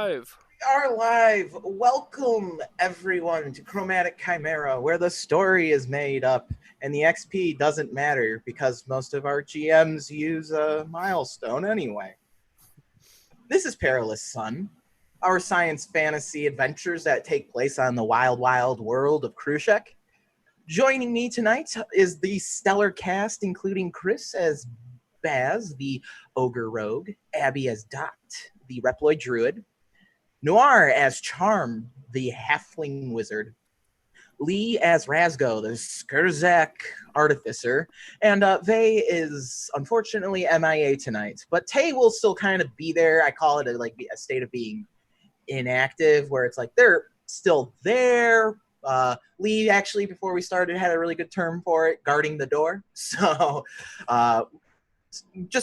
live. Are live. Welcome everyone to Chromatic Chimera, where the story is made up and the XP doesn't matter because most of our GMs use a milestone anyway. This is Perilous Sun, our science fantasy adventures that take place on the wild, wild world of Krushek. Joining me tonight is the stellar cast, including Chris as Baz, the Ogre Rogue, Abby as Dot, the Reploid Druid, Noir as Charm, the Halfling Wizard, Lee as Razgo, the Skurzak Artificer, and Vey is unfortunately MIA tonight. But Tay will still kind of be there. I call it a state of being inactive, where it's like they're still there. Lee actually, before we started, had a really good term for it, guarding the door. So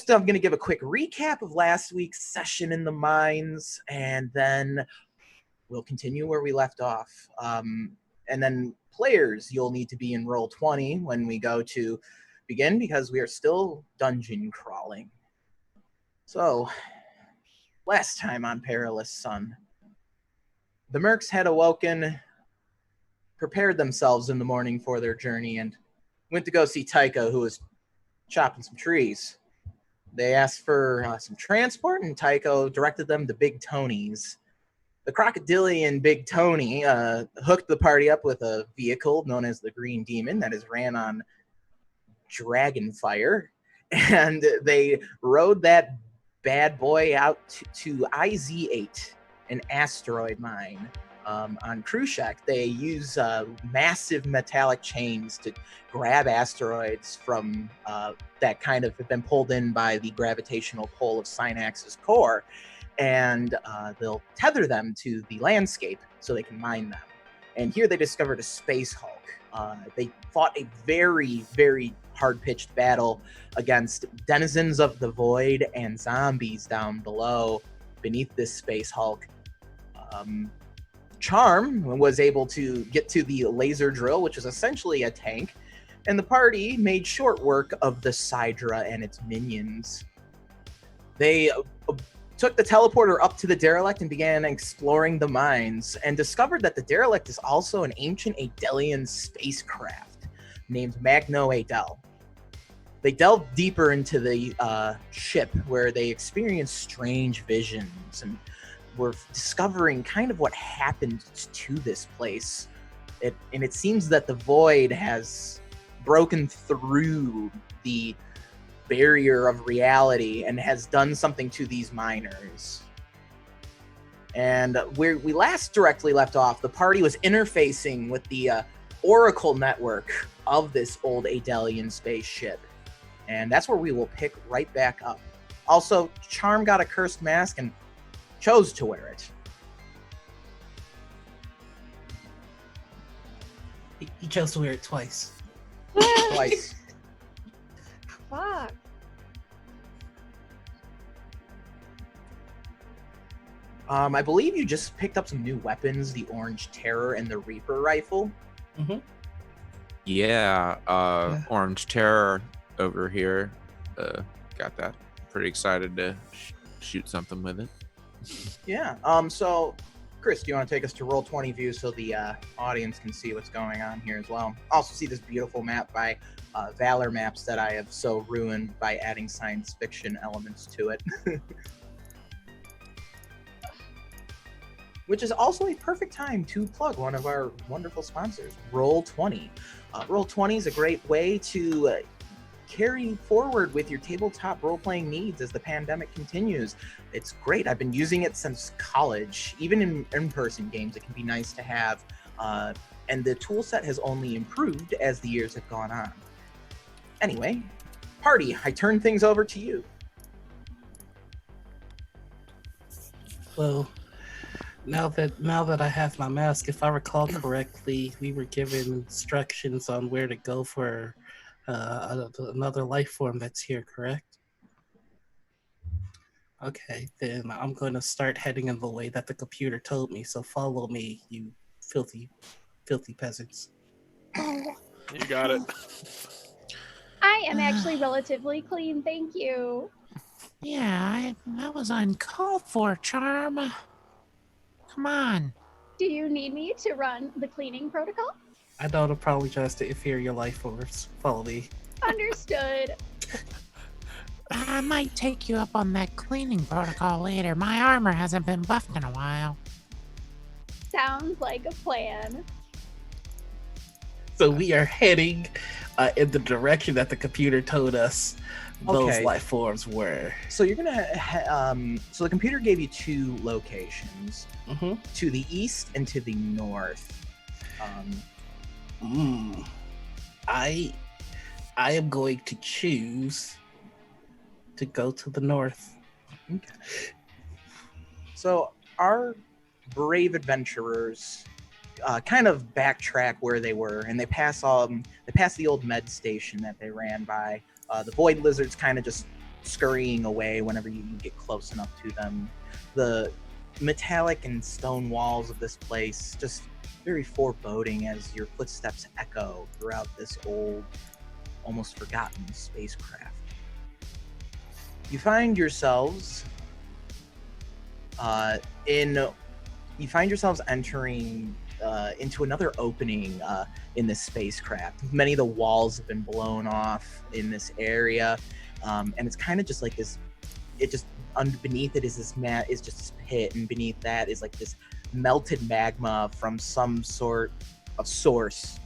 I'm going to give a quick recap of last week's session in the mines, and then we'll continue where we left off. And then players, you'll need to be in roll 20 when we go to begin because we are still dungeon crawling. So, last time on Perilous Sun, the Mercs had awoken, prepared themselves in the morning for their journey, and went to go see Tycho, who was chopping some trees. They asked for some transport, and Tycho directed them to Big Tony's. The crocodilian Big Tony hooked the party up with a vehicle known as the Green Demon that is ran on dragon fire, and they rode that bad boy out to IZ8, an asteroid mine. On Krushek, they use massive metallic chains to grab asteroids from that kind of have been pulled in by the gravitational pull of Synax's core, and they'll tether them to the landscape so they can mine them. And here they discovered a space Hulk. They fought a very, very hard-pitched battle against denizens of the void and zombies down below beneath this space Hulk. Charm was able to get to the laser drill, which is essentially a tank, and the party made short work of the Sidra and its minions. They took the teleporter up to the Derelict and began exploring the mines, and discovered that the Derelict is also an ancient Adelian spacecraft named Magno Adel. They delved deeper into the ship, where they experienced strange visions and were discovering kind of what happened to this place. And it seems that the void has broken through the barrier of reality and has done something to these miners. And where we last directly left off, the party was interfacing with the Oracle network of this old Adelian spaceship. And that's where we will pick right back up. Also, Charm got a cursed mask and chose to wear it. He chose to wear it twice. Twice. Fuck. I believe you just picked up some new weapons, the Orange Terror and the Reaper Rifle. Mm-hmm. Yeah, Orange Terror over here. Got that. Pretty excited to shoot something with it. Yeah. So, Chris, do you want to take us to roll 20 view so the audience can see what's going on here as well? Also see this beautiful map by Valor Maps that I have so ruined by adding science fiction elements to it. Which is also a perfect time to plug one of our wonderful sponsors, Roll20. Roll20 is a great way to carry forward with your tabletop role-playing needs as the pandemic continues. It's great. I've been using it since college. Even in in-person games, it can be nice to have. And the tool set has only improved as the years have gone on. Anyway, party, I turn things over to you. Well, now that I have my mask, if I recall correctly, we were given instructions on where to go for another life form that's here, correct? Okay, then I'm going to start heading in the way that the computer told me, so follow me, you filthy peasants. You got it. I am actually relatively clean, thank you. Yeah, that was uncalled for, Charm. Come on. Do you need me to run the cleaning protocol? I don't apologize to inferior life forms. Follow me. Understood. I might take you up on that cleaning protocol later. My armor hasn't been buffed in a while. Sounds like a plan. So we are heading in the direction that the computer told us those Okay. life forms were. So you're gonna. So the computer gave you 2 locations, Mm-hmm. to the east and to the north. I am going to choose to go to the north. Okay. So our brave adventurers kind of backtrack where they were, and they pass the old med station that they ran by. The void lizards kind of just scurrying away whenever you get close enough to them. The metallic and stone walls of this place just very foreboding as your footsteps echo throughout this old, almost forgotten spacecraft. You find yourselves entering into another opening in this spacecraft. Many of the walls have been blown off in this area, and it's kind of just like this. It just beneath it is this this pit, and beneath that is like this melted magma from some sort of source.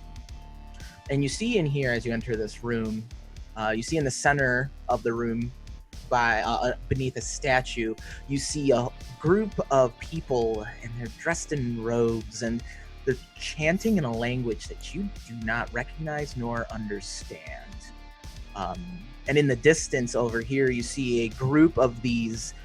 And you see in here, as you enter this room, you see in the center of the room, by beneath a statue, you see a group of people, and they're dressed in robes, and they're chanting in a language that you do not recognize nor understand. And in the distance over here, you see a group of these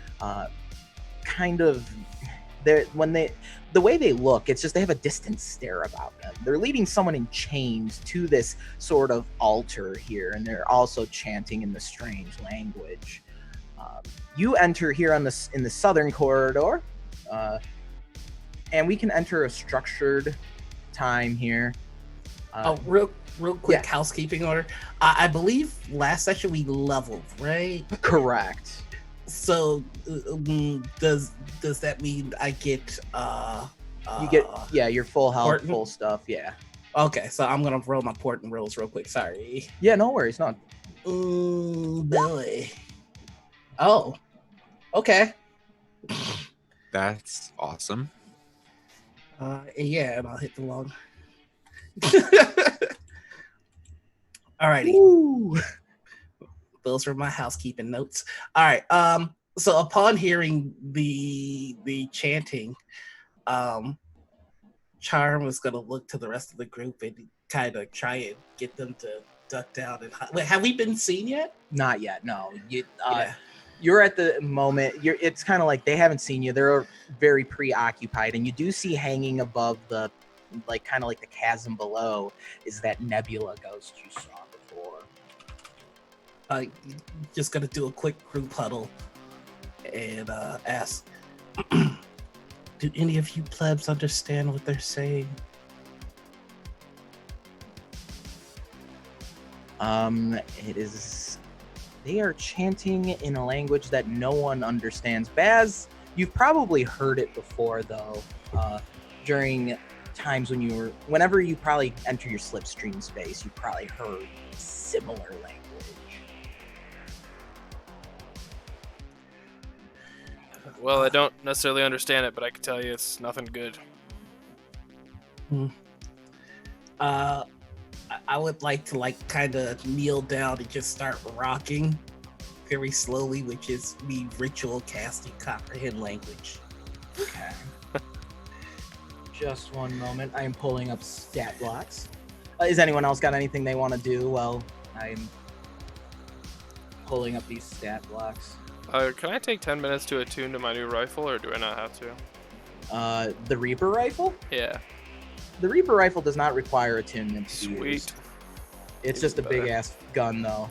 the way they look, it's just they have a distant stare about them. They're leading someone in chains to this sort of altar here, and they're also chanting in the strange language. You enter here in the southern corridor, and we can enter a structured time here. Real quick yeah. housekeeping order. I believe last session we leveled, right? Correct. So does that mean I get You get your full health, Portent? full stuff. Yeah. Okay, so I'm gonna roll my portent rolls real quick. Sorry. Yeah, no worries. No. Ooh, boy. Oh, okay. That's awesome. Yeah, and I'll hit the long. Alrighty. Ooh. Those are my housekeeping notes. All right. So upon hearing the chanting, Charm was gonna look to the rest of the group and kind of try and get them to duck down and wait. Have we been seen yet? Not yet. No. Yeah. You're at the moment. It's kind of like they haven't seen you. They're very preoccupied, and you do see hanging above the, kind of like the chasm below, is that nebula ghost you saw before. Just gonna do a quick group huddle and ask, do any of you plebs understand what they're saying? It is. They are chanting in a language that no one understands. Baz, you've probably heard it before, though, during times whenever you probably enter your slipstream space, you probably heard similar language. Well, I don't necessarily understand it, but I can tell you it's nothing good. I would like to kind of kneel down and just start rocking very slowly, which is me ritual casting comprehend language. Okay. Just one moment. I am pulling up stat blocks. Is anyone else got anything they want to do while I'm pulling up these stat blocks? Can I take 10 minutes to attune to my new rifle, or do I not have to? The Reaper rifle? Yeah. The Reaper rifle does not require attunement to be Sweet. used. It's Even just a better. big ass gun, though.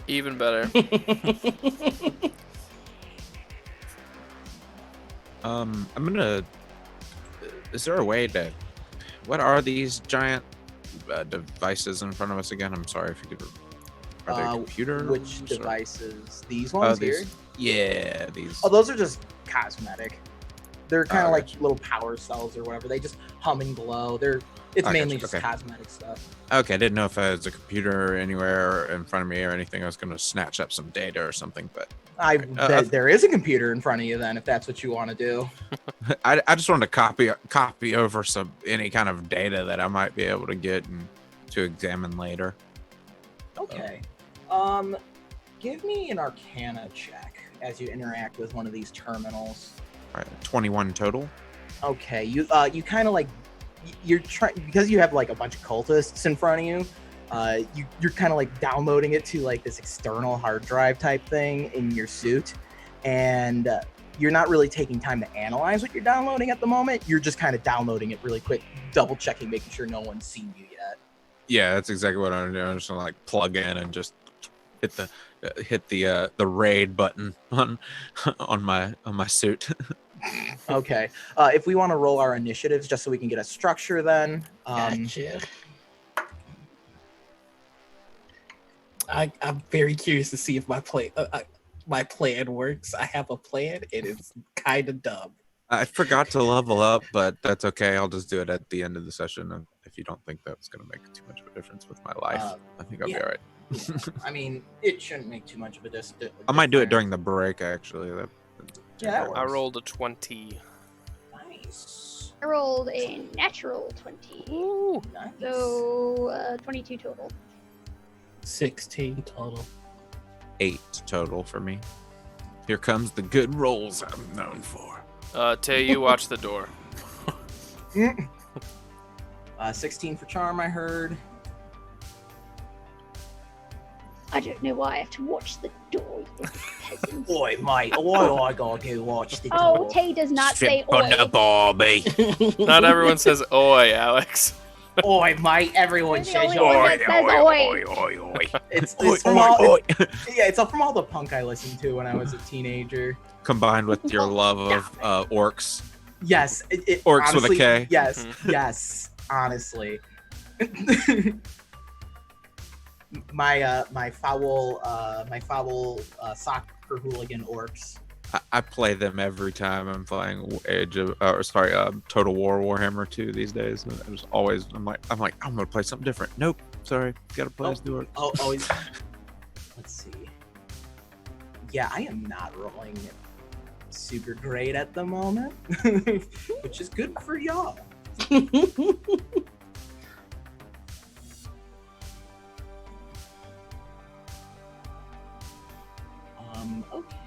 Even better. I'm gonna. Is there a way to? What are these giant devices in front of us again? I'm sorry if you could. Are they computers? Which or- devices? These ones here? Yeah, these. Oh, those are just cosmetic. They're kind of Okay. like little power cells or whatever. They just hum and glow. It's I mainly gotcha, just okay. cosmetic stuff. Okay, I didn't know if there's a computer anywhere in front of me or anything. I was going to snatch up some data or something, but There is a computer in front of you then, if that's what you want to do. I just wanted to copy over any kind of data that I might be able to get and to examine later. Okay. Give me an Arcana check as you interact with one of these terminals. All right, 21 total. Okay, you kind of like you're trying because you have like a bunch of cultists in front of you. You're kind of like downloading it to like this external hard drive type thing in your suit, and you're not really taking time to analyze what you're downloading at the moment. You're just kind of downloading it really quick, double checking, making sure no one's seen you yet. Yeah, that's exactly what I'm doing. I'm just gonna like plug in and just hit the raid button on my suit. Okay. If we want to roll our initiatives just so we can get a structure, then Gotcha. I'm very curious to see if my plan works. I have a plan. It is kind of dumb. I forgot to level up, but that's okay. I'll just do it at the end of the session. And if you don't think that's going to make too much of a difference with my life, I think I'll be all right. I mean, it shouldn't make too much of a difference. I might do it during the break, actually. Yeah, that I works. rolled a 20. Nice. I rolled a natural 20. Ooh. Nice. So 22 total. 16 total. 8 total for me. Here comes the good rolls I'm known for. Tay, you watch the door. 16 for charm, I heard. I don't know why I have to watch the door, you peasant. Oi, mate. Oi, I gotta go watch the Oh, door. Tay does not say Strip on the oi. Barbie. Not everyone says oi, Alex. Oi, mate. Everyone You're the says only oi. one that says oi. oi. It's Oi, from oi, all, oi. yeah, it's from all the punk I listened to when I was a teenager. Combined with your love of orcs. Yes, it Orcs honestly, with a K. Yes, Mhm. yes, honestly. my foul soccer hooligan orcs. I play them every time I'm playing Total War Warhammer 2 these days. And I just always I'm like I'm gonna play something different. Nope, sorry, gotta play as the orc. Oh, always. Let's see. Yeah, I am not rolling super great at the moment, which is good for y'all. Okay.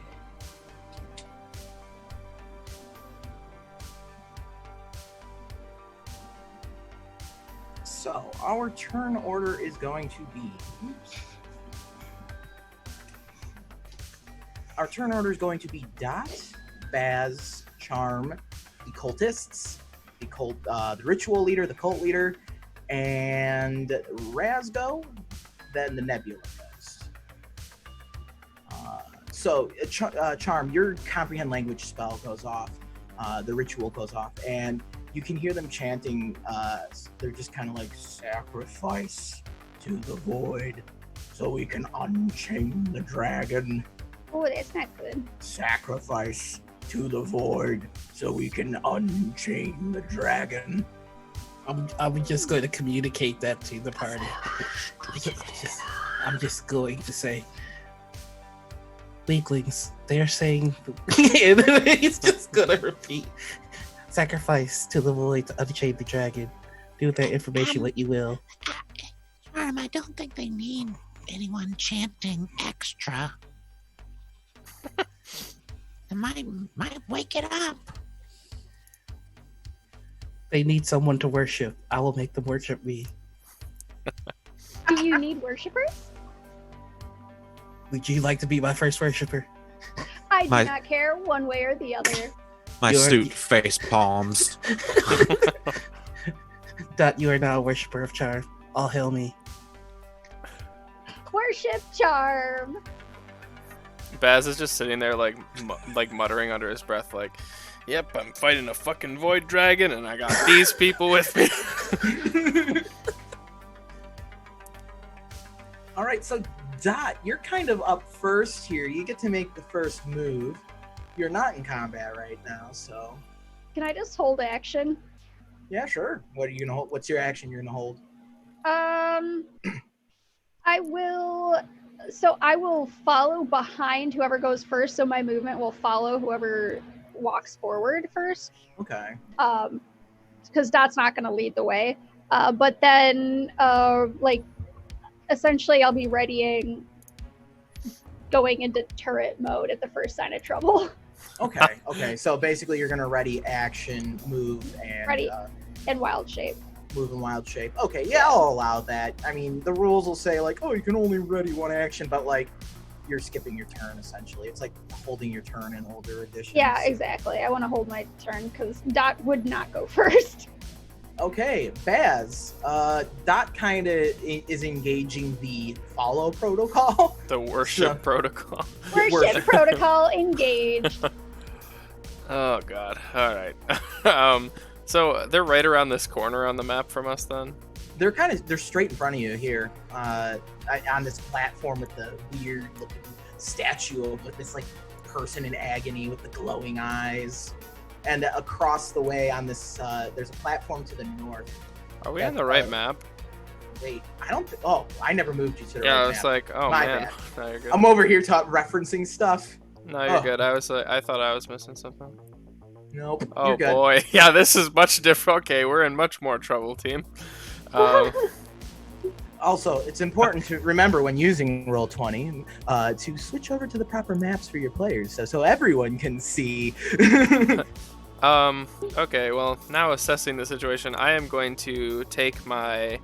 So our turn order is going to be. Our turn order is going to be Dot, Baz, Charm, the cultists, the ritual leader, the cult leader, and Razgo. Then the Nebula goes. Charm, your comprehend language spell goes off. The ritual goes off, and you can hear them chanting. They're just kind of like sacrifice to the void, so we can unchain the dragon. Oh, that's not good. Sacrifice to the void, so we can unchain the dragon. I'm just going to communicate that to the party. I'm just going to say, weaklings, they're saying, he's just going to repeat, sacrifice to the void to unchain the dragon. Do with that information what you will. Charm, I don't think they need anyone chanting extra. It might wake it up. They need someone to worship. I will make them worship me. Do you need worshippers? Would you like to be my first worshiper? I do My- not care one way or the other. My You're- suit face palms. Dot, you are now a worshiper of charm. All hail me. Worship charm. Baz is just sitting there like muttering under his breath like, yep, I'm fighting a fucking void dragon and I got these people with me. All right, so Dot, you're kind of up first here. You get to make the first move. You're not in combat right now, so Can I just hold action? Yeah, sure. What are you gonna hold? What's your action you're gonna hold? I will. So I will follow behind whoever goes first. So my movement will follow whoever walks forward first. Okay. Because Dot's not going to lead the way. But then, like, essentially, I'll be readying, going into turret mode at the first sign of trouble. Okay. Okay. So basically, you're gonna ready action, move, and Ready. In wild shape. move in wild shape. Okay. Yeah, I'll allow that. I mean, the rules will say like, oh, you can only ready one action, but like, you're skipping your turn essentially. It's like holding your turn in older editions. Yeah, exactly. I want to hold my turn because Dot would not go first. Okay, Baz. Dot kind of is engaging the follow protocol. The worship protocol. Worship protocol engaged. Oh god. All right. So they're right around this corner on the map from us then. They're straight in front of you here, on this platform with the weird looking statue with this like person in agony with the glowing eyes, and across the way on this there's a platform to the north. Are we on the right map? Wait, I don't. Oh, I never moved you to the Yeah, right I was map. like, oh My man. bad. No, you're good. I'm over here referencing stuff. No, you're Oh. good. I was like, I thought I was missing something. Nope. Oh you're good. boy, yeah, this is much different. Okay, we're in much more trouble, team. Also, it's important to remember when using Roll20 to switch over to the proper maps for your players, so everyone can see. Okay, well, now assessing the situation, I am going to take my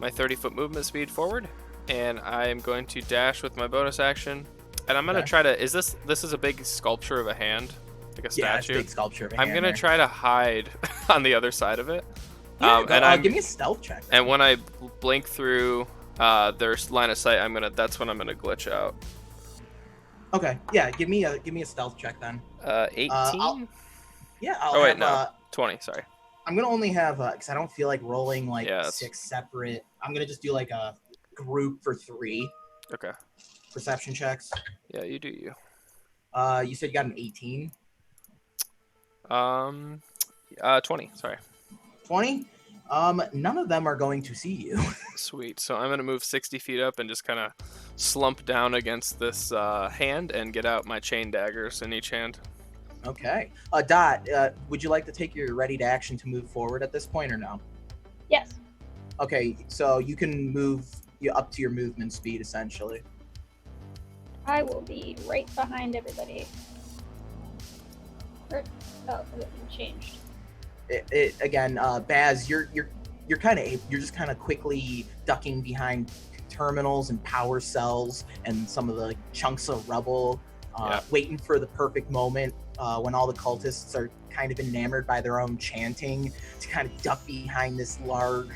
30-foot movement speed forward, and I am going to dash with my bonus action, and I'm going to try to. This is a big sculpture of a hand, like a Yeah, it's statue. a big sculpture of a I'm hand gonna there. try to hide on the other side of it. Yeah, give me a stealth check. And when I blink through their line of sight, that's when I'm gonna glitch out. Okay, yeah, give me a stealth check then. 18. I'll Oh wait, have, no, 20. Sorry. I'm gonna only have because I don't feel like rolling like Yeah, 6 separate. I'm gonna just do like a group for 3 Okay. perception checks. Yeah, you do you. You said you got an 18. 20. Sorry. 20. None of them are going to see you. Sweet. So I'm gonna move 60 feet up and just kind of slump down against this hand and get out my chain daggers in each hand. Okay. Dot, would you like to take your ready to action to move forward at this point or no? Yes. Okay, so you can move up to your movement speed essentially. I will be right behind everybody. Oh, it changed. It again, Baz, you're just kind of quickly ducking behind terminals and power cells and some of the chunks of rubble, waiting for the perfect moment when all the cultists are kind of enamored by their own chanting to kind of duck behind this large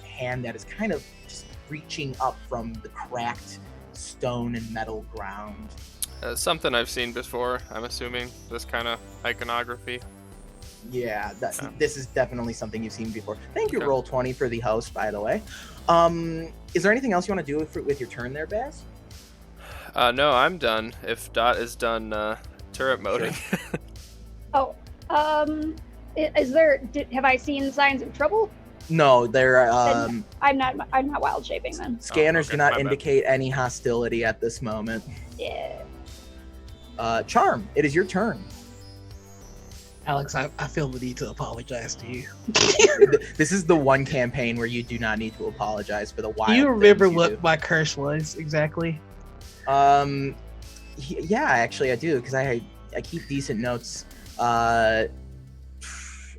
hand that is kind of just reaching up from the cracked stone and metal ground. Something I've seen before, I'm assuming, this kind of iconography. Yeah, this is definitely something you've seen before. Thank you, Okay. Roll20, for the host, by the way. Is there anything else you want to do with your turn there, Baz? No, I'm done. If Dot is done turret moding. Oh, have I seen signs of trouble? No, they're Then I'm not wild shaping then. scanners okay, do my not bad. indicate any hostility at this moment. Yeah. Charm, it is your turn. Alex, I feel the need to apologize to you. This is the one campaign where you do not need to apologize for the wild. Do you remember things you what my curse was exactly? do. Yeah, actually, I do because I keep decent notes.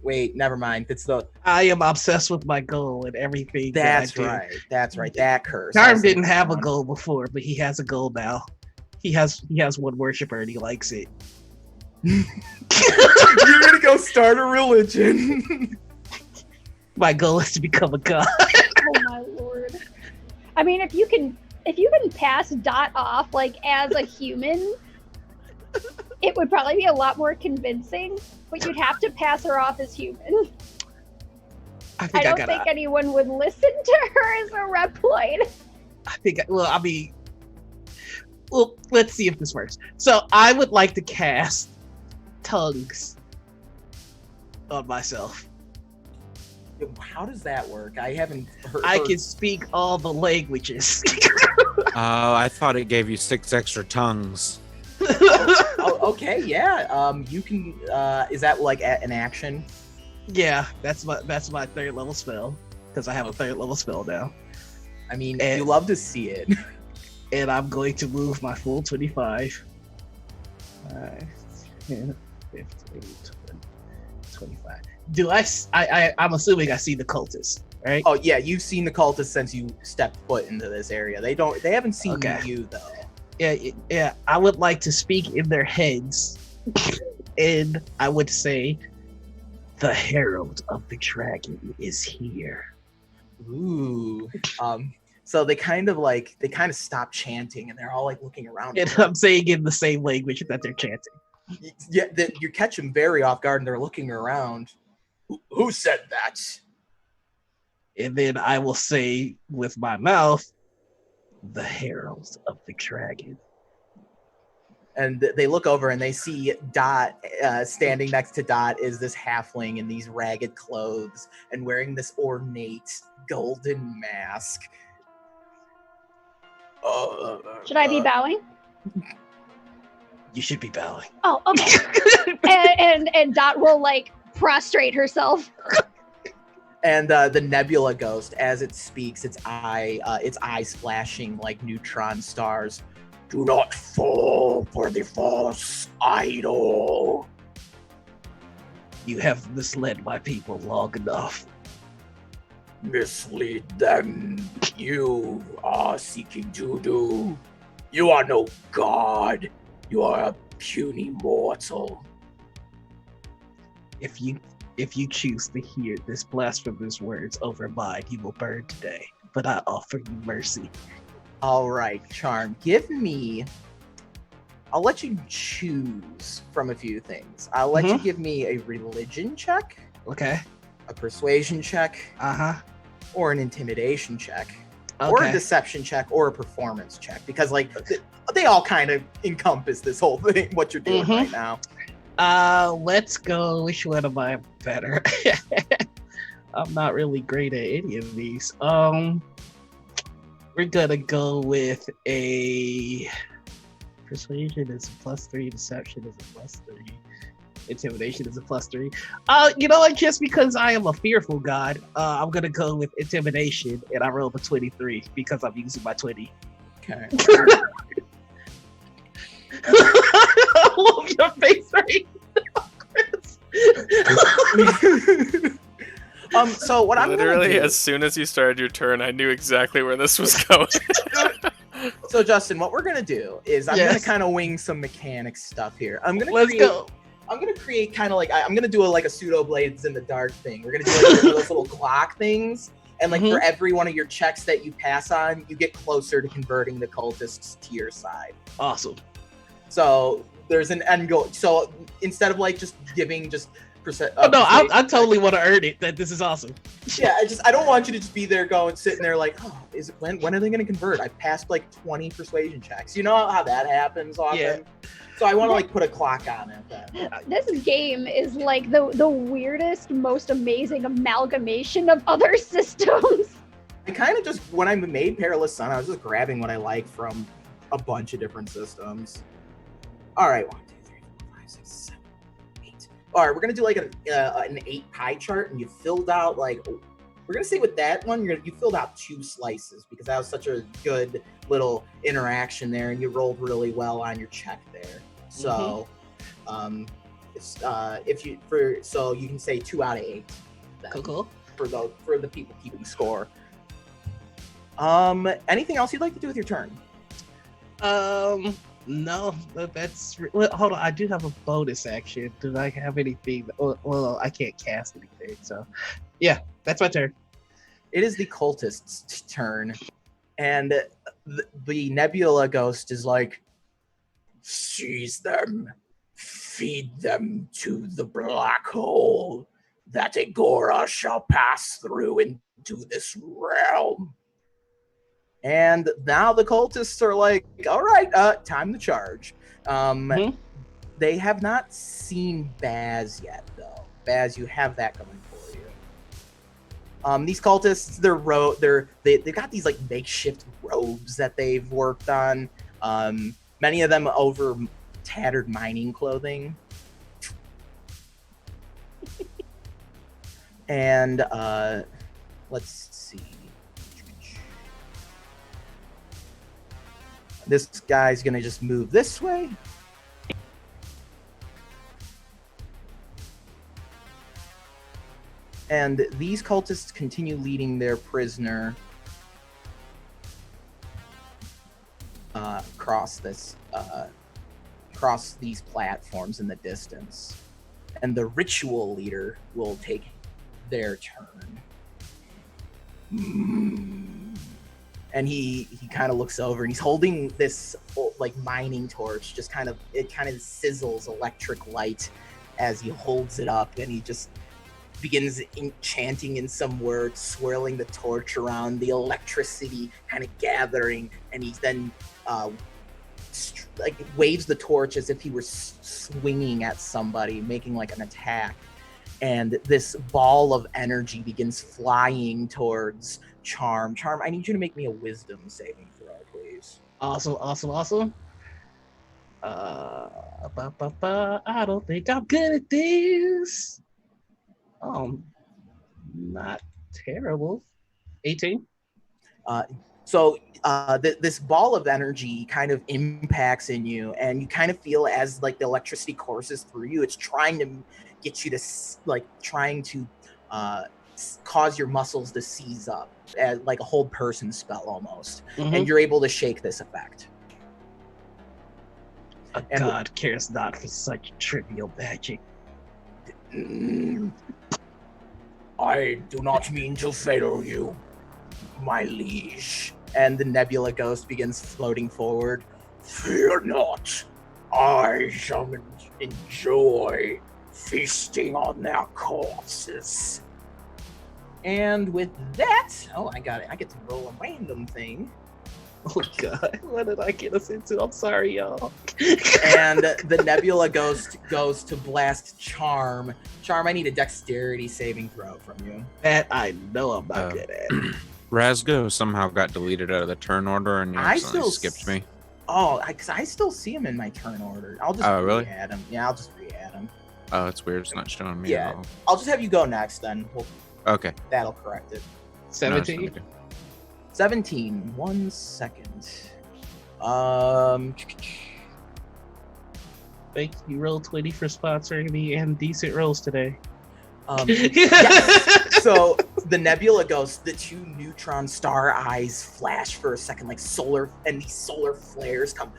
Wait, never mind. It's the. I am obsessed with my goal and everything. That's that I do. right. That's right. That curse. Charm didn't have a goal before, but he has a goal now. He has one worshiper and he likes it. You're gonna go start a religion. My goal is to become a god. Oh my lord. I mean, if you can pass Dot off like as a human, it would probably be a lot more convincing. But you'd have to pass her off as human. I don't think anyone would listen to her as a reploid. Well, let's see if this works. So I would like to cast tongues on myself. How does that work? I haven't heard. I can speak all the languages. Oh, I thought it gave you 6 extra tongues. Oh, okay, yeah. You can. Is that like an action? Yeah, that's my 3rd level spell because I have a 3rd level spell now. I mean, And- you love to see it. And I'm going to move my full 25. 5, 10, 15, 20, 25. I'm assuming I see the cultists, right? Oh yeah, you've seen the cultists since you stepped foot into this area. They haven't seen Okay. you though. Yeah. I would like to speak in their heads, and I would say, the Herald of the Dragon is here. Ooh. So they kind of stop chanting and they're all like looking around. And I'm saying in the same language that they're chanting. Yeah, you catch them very off guard and they're looking around. Who said that? And then I will say with my mouth, the Herald of the Dragon. And they look over and they see Dot standing next to Dot is this halfling in these ragged clothes and wearing this ornate golden mask. Should I be bowing? You should be bowing. Oh, okay. and Dot will like prostrate herself. And the Nebula ghost, as it speaks, its eye splashing like neutron stars. Do not fall for the false idol. You have misled my people long enough. Mislead them. You are seeking to do. You are no god. You are a puny mortal. If you choose to hear this blasphemous words over mine, you will burn today. But I offer you mercy. All right, Charm. I'll let you choose from a few things. I'll let you give me a religion check, Okay. a persuasion check, or an intimidation check, or a deception check, or a performance check, because like they all kind of encompass this whole thing. What you're doing right now. Let's go. Which one am I better? I'm not really great at any of these. We're gonna go with a persuasion is a +3, deception is a +3, intimidation is a +3. You know what? Just because I am a fearful god, I'm gonna go with intimidation, and I rolled a 23 because I'm using my 20. Okay. I love your face right now, Chris. So what I'm literally gonna do, as soon as you started your turn, I knew exactly where this was going. so Justin, what we're gonna do is I'm gonna kind of wing some mechanics stuff here. I'm gonna create kind of like I'm gonna do a pseudo blades in the dark thing. We're gonna do like those little clock things, and like for every one of your checks that you pass on, you get closer to converting the cultists to your side. Awesome. So there's an end goal. So instead of like just giving just percent. No, I totally want to earn it. That this is awesome. Yeah, I don't want you to just be there sitting there like, oh, is it when are they going to convert? I passed like 20 persuasion checks. You know how that happens often. Yeah. So I want to like put a clock on it. Then. This game is like the weirdest, most amazing amalgamation of other systems. I kind of just when I made Perilous Sun, I was just grabbing what I like from a bunch of different systems. All right, 1, 2, 3, 4, 5, 6, 7, 8. All right, we're gonna do like an 8 pie chart, and you filled out like we're gonna say with that one, you filled out 2 slices because that was such a good little interaction there, and you rolled really well on your check there. So, so you can say 2 out of 8. Then, cool. For the people keeping score. Anything else you'd like to do with your turn? No, that's hold on. I do have a bonus action. Do I have anything? Well, I can't cast anything. So, yeah, that's my turn. It is the cultist's turn, and the Nebula ghost is like, seize them, feed them to the black hole that Agora shall pass through into this realm. And now the cultists are like, all right, time to charge. They have not seen Baz yet, though. Baz, you have that going for you. These cultists, they've got these like makeshift robes that they've worked on. Many of them over tattered mining clothing. And let's see. This guy's gonna just move this way. And these cultists continue leading their prisoner across these platforms in the distance. And the ritual leader will take their turn. And he kind of looks over and he's holding this like mining torch. It kind of sizzles electric light as he holds it up, and he just begins chanting in some words, swirling the torch around, the electricity kind of gathering, and he then waves the torch as if he were swinging at somebody, making like an attack. And this ball of energy begins flying towards Charm. Charm, I need you to make me a wisdom saving throw, please. Awesome. I don't think I'm good at this. Not terrible. 18. This ball of energy kind of impacts in you, and you kind of feel as like the electricity courses through you, it's trying to get you to cause your muscles to seize up, as like a hold person spell almost. And you're able to shake this effect. A god cares not for such trivial magic. I do not mean to fail you, my liege. And the nebula ghost begins floating forward. Fear not. I shall enjoy feasting on their corpses. And with that, I get to roll a random thing. Oh god, what did I get us into? I'm sorry, y'all. And the nebula ghost goes to blast Charm. Charm, I need a dexterity saving throw from you. That I know I'm not good at. Rasgo somehow got deleted out of the turn order, and you accidentally skipped me. Oh, because I still see him in my turn order. I'll just re-add him. Yeah, I'll just re-add him. Oh, it's weird. It's not showing me at all. I'll just have you go next then. Okay. That'll correct it. 17. 17. 1 second. Thank you, Roll20, for sponsoring me and decent rolls today. Yes. So the nebula ghost, the two neutron star eyes flash for a second, like solar, and these solar flares come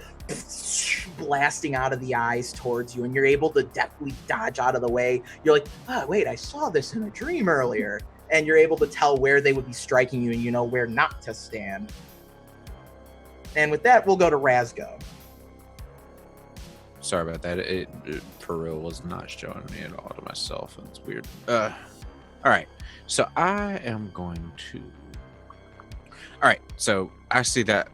blasting out of the eyes towards you, and you're able to deftly dodge out of the way. You're like, wait, I saw this in a dream earlier. And you're able to tell where they would be striking you, and you know where not to stand. And with that, we'll go to Rasgo. Sorry about that. Perilous was not showing me at all to myself, and it's weird. All right, so I am going to. All right, so I see that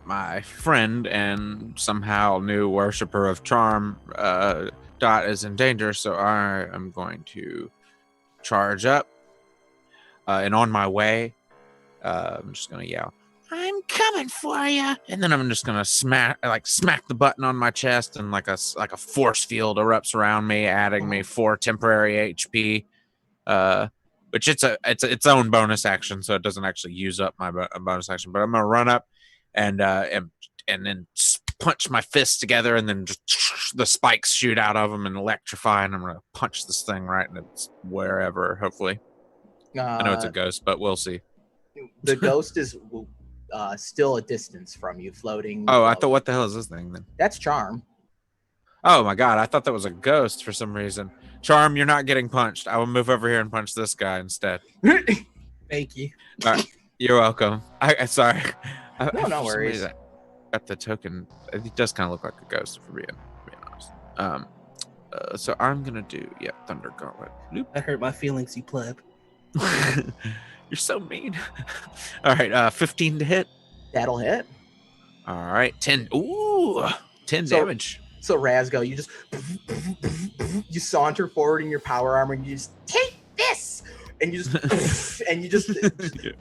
my friend and somehow new worshiper of Charm, Dot, is in danger. So I am going to charge up, and on my way, I'm just gonna yell, "I'm coming for you!" And then I'm just gonna smack the button on my chest, and like a force field erupts around me, adding me 4 temporary HP, which it's its own bonus action, so it doesn't actually use up my bonus action. But I'm gonna run up and then punch my fists together, and then just the spikes shoot out of them and electrify, and I'm gonna punch this thing right in its wherever. Hopefully, I know it's a ghost, but we'll see. The ghost is still a distance from you, floating. Oh, I thought, what the hell is this thing then? That's Charm. Oh my god, I thought that was a ghost for some reason. Charm, you're not getting punched. I will move over here and punch this guy instead. Thank you. All right, you're welcome. I sorry. No worries. Got the token. It does kind of look like a ghost, if we're being honest. So I'm gonna do Thunder Gauntlet. Loop. That hurt my feelings, you pleb. You're so mean. All right, 15 to hit. That'll hit. All right, 10. Ooh, 10 damage. So Razgo, you just you saunter forward in your power armor and you just take this, and you just and you just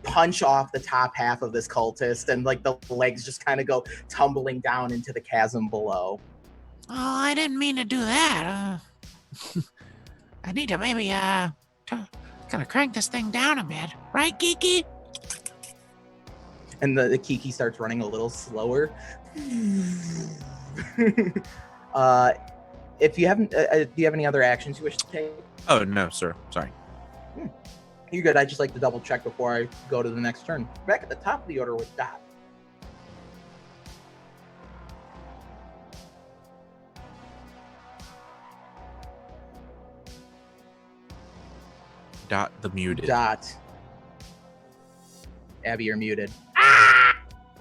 punch off the top half of this cultist, and like the legs just kind of go tumbling down into the chasm below. Oh, I didn't mean to do that. I need to maybe kind of crank this thing down a bit, right, Kiki? And the Kiki starts running a little slower. If you haven't, do you have any other actions you wish to take? Oh, no, sir. Sorry. You're good. I just like to double check before I go to the next turn. Back at the top of the order with Dot. Dot the muted. Dot. Abby, you're muted.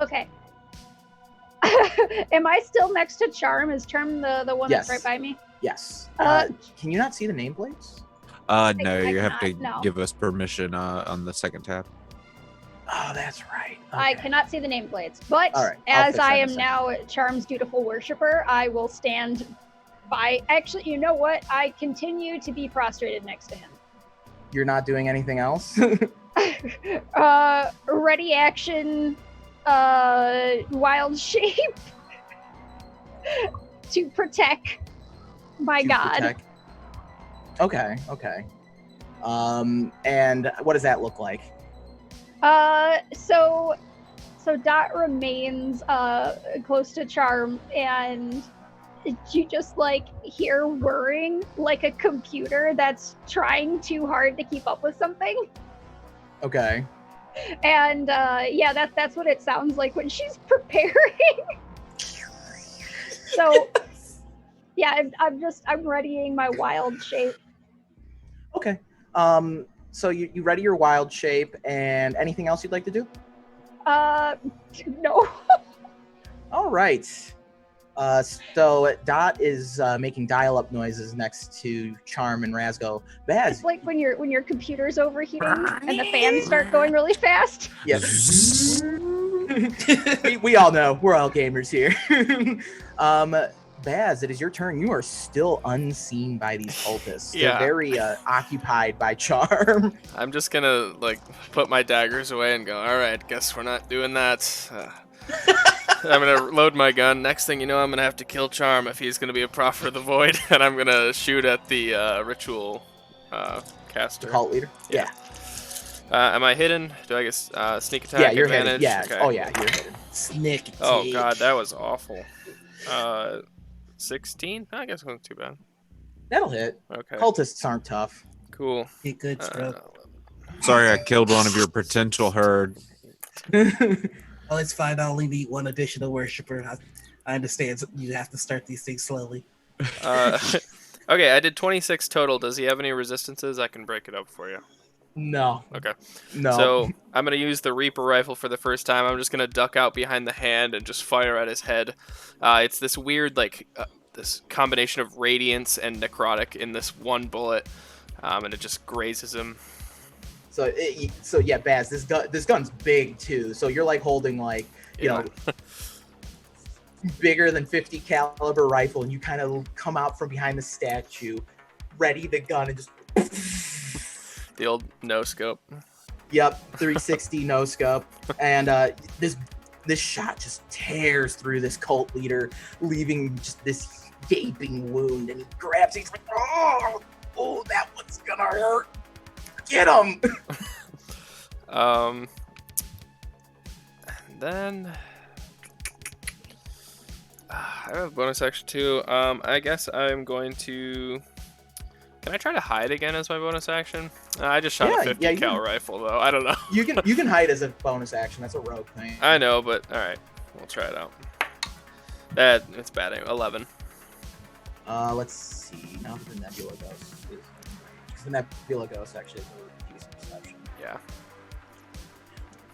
Okay. Am I still next to Charm? Is Charm the one Yes. that's right by me? Yes. Uh, Can you not see the nameplates? No, I you have to cannot, no. give us permission on the second tab. Oh, that's right. I Okay. cannot see the nameplates, but All right, I'll as fix that I in a am second. now Charm's dutiful worshiper, I will stand by. Actually, you know what? I continue to be prostrated next to him. You're not doing anything else? Ready action, wild shape to protect my To god. protect- Okay, okay. And what does that look like? So Dot remains close to Charm, and you just like hear whirring like a computer that's trying too hard to keep up with something. Okay. And yeah, that's what it sounds like when she's preparing. So yeah, I'm readying my wild shape. Okay. So you ready your wild shape, and anything else you'd like to do? No. All right. So Dot is making dial-up noises next to Charm and Razgo. Baz, It's like when your computer's overheating and the fans start going really fast. yes. we all know. We're all gamers here. Baz, it is your turn. You are still unseen by these cultists. Yeah. They're very occupied by Charm. I'm just gonna like put my daggers away and go, all right, guess we're not doing that. I'm gonna load my gun. Next thing you know, I'm gonna have to kill Charm if he's gonna be a Prophet of the Void, and I'm gonna shoot at the ritual caster. Cult leader. Yeah. Am I hidden? Do I get sneak attack Yeah, you're advantage? hidden. Yeah. Okay. Oh yeah, you're hidden. Snick. Oh god, that was awful. 16? I guess it wasn't too bad. That'll hit. Okay. Cultists aren't tough. Cool. Get good, Uh, bro. Sorry, I killed one of your potential herd. Oh, it's fine. I only need one additional worshiper. I understand you have to start these things slowly. okay, I did 26 total. Does he have any resistances? I can break it up for you. No. Okay. No. So I'm going to use the Reaper rifle for the first time. I'm just going to duck out behind the hand and just fire at his head. It's this weird, like, this combination of radiance and necrotic in this one bullet, and it just grazes him. So yeah, Baz, this gun's big too. So you're like holding like you know bigger than 50 caliber rifle, and you kind of come out from behind the statue, ready the gun, and just The old no scope. yep, 360 no scope, and this shot just tears through this cult leader, leaving just this gaping wound, and he grabs it. He's like, oh, that one's gonna hurt. Get him. And then I have a bonus action too. I guess I'm going to. Can I try to hide again as my bonus action? I just shot a 50 cal rifle though. I don't know. You can hide as a bonus action. That's a rogue thing. I know, but all right, we'll try it out. It's bad. 11. Let's see. Now that the Nebula Ghost is the Nebula Ghost actually is a decent perception. Yeah.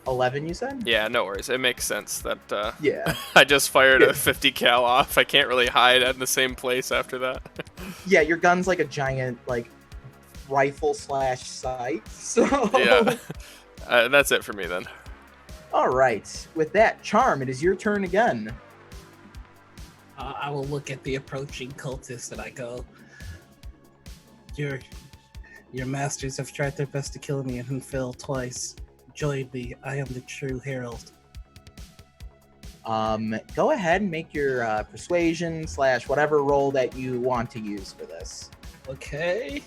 11, you said? Yeah, no worries. It makes sense that Yeah. I just fired a 50 cal off. I can't really hide in the same place after that. Yeah, your gun's like a giant like rifle / sight. So Yeah. That's it for me then. All right. With that, Charm, it is your turn again. I will look at the approaching cultist and I go, Your masters have tried their best to kill me and have failed twice. Join me. I am the true herald. Go ahead and make your persuasion / whatever roll that you want to use for this. Okay.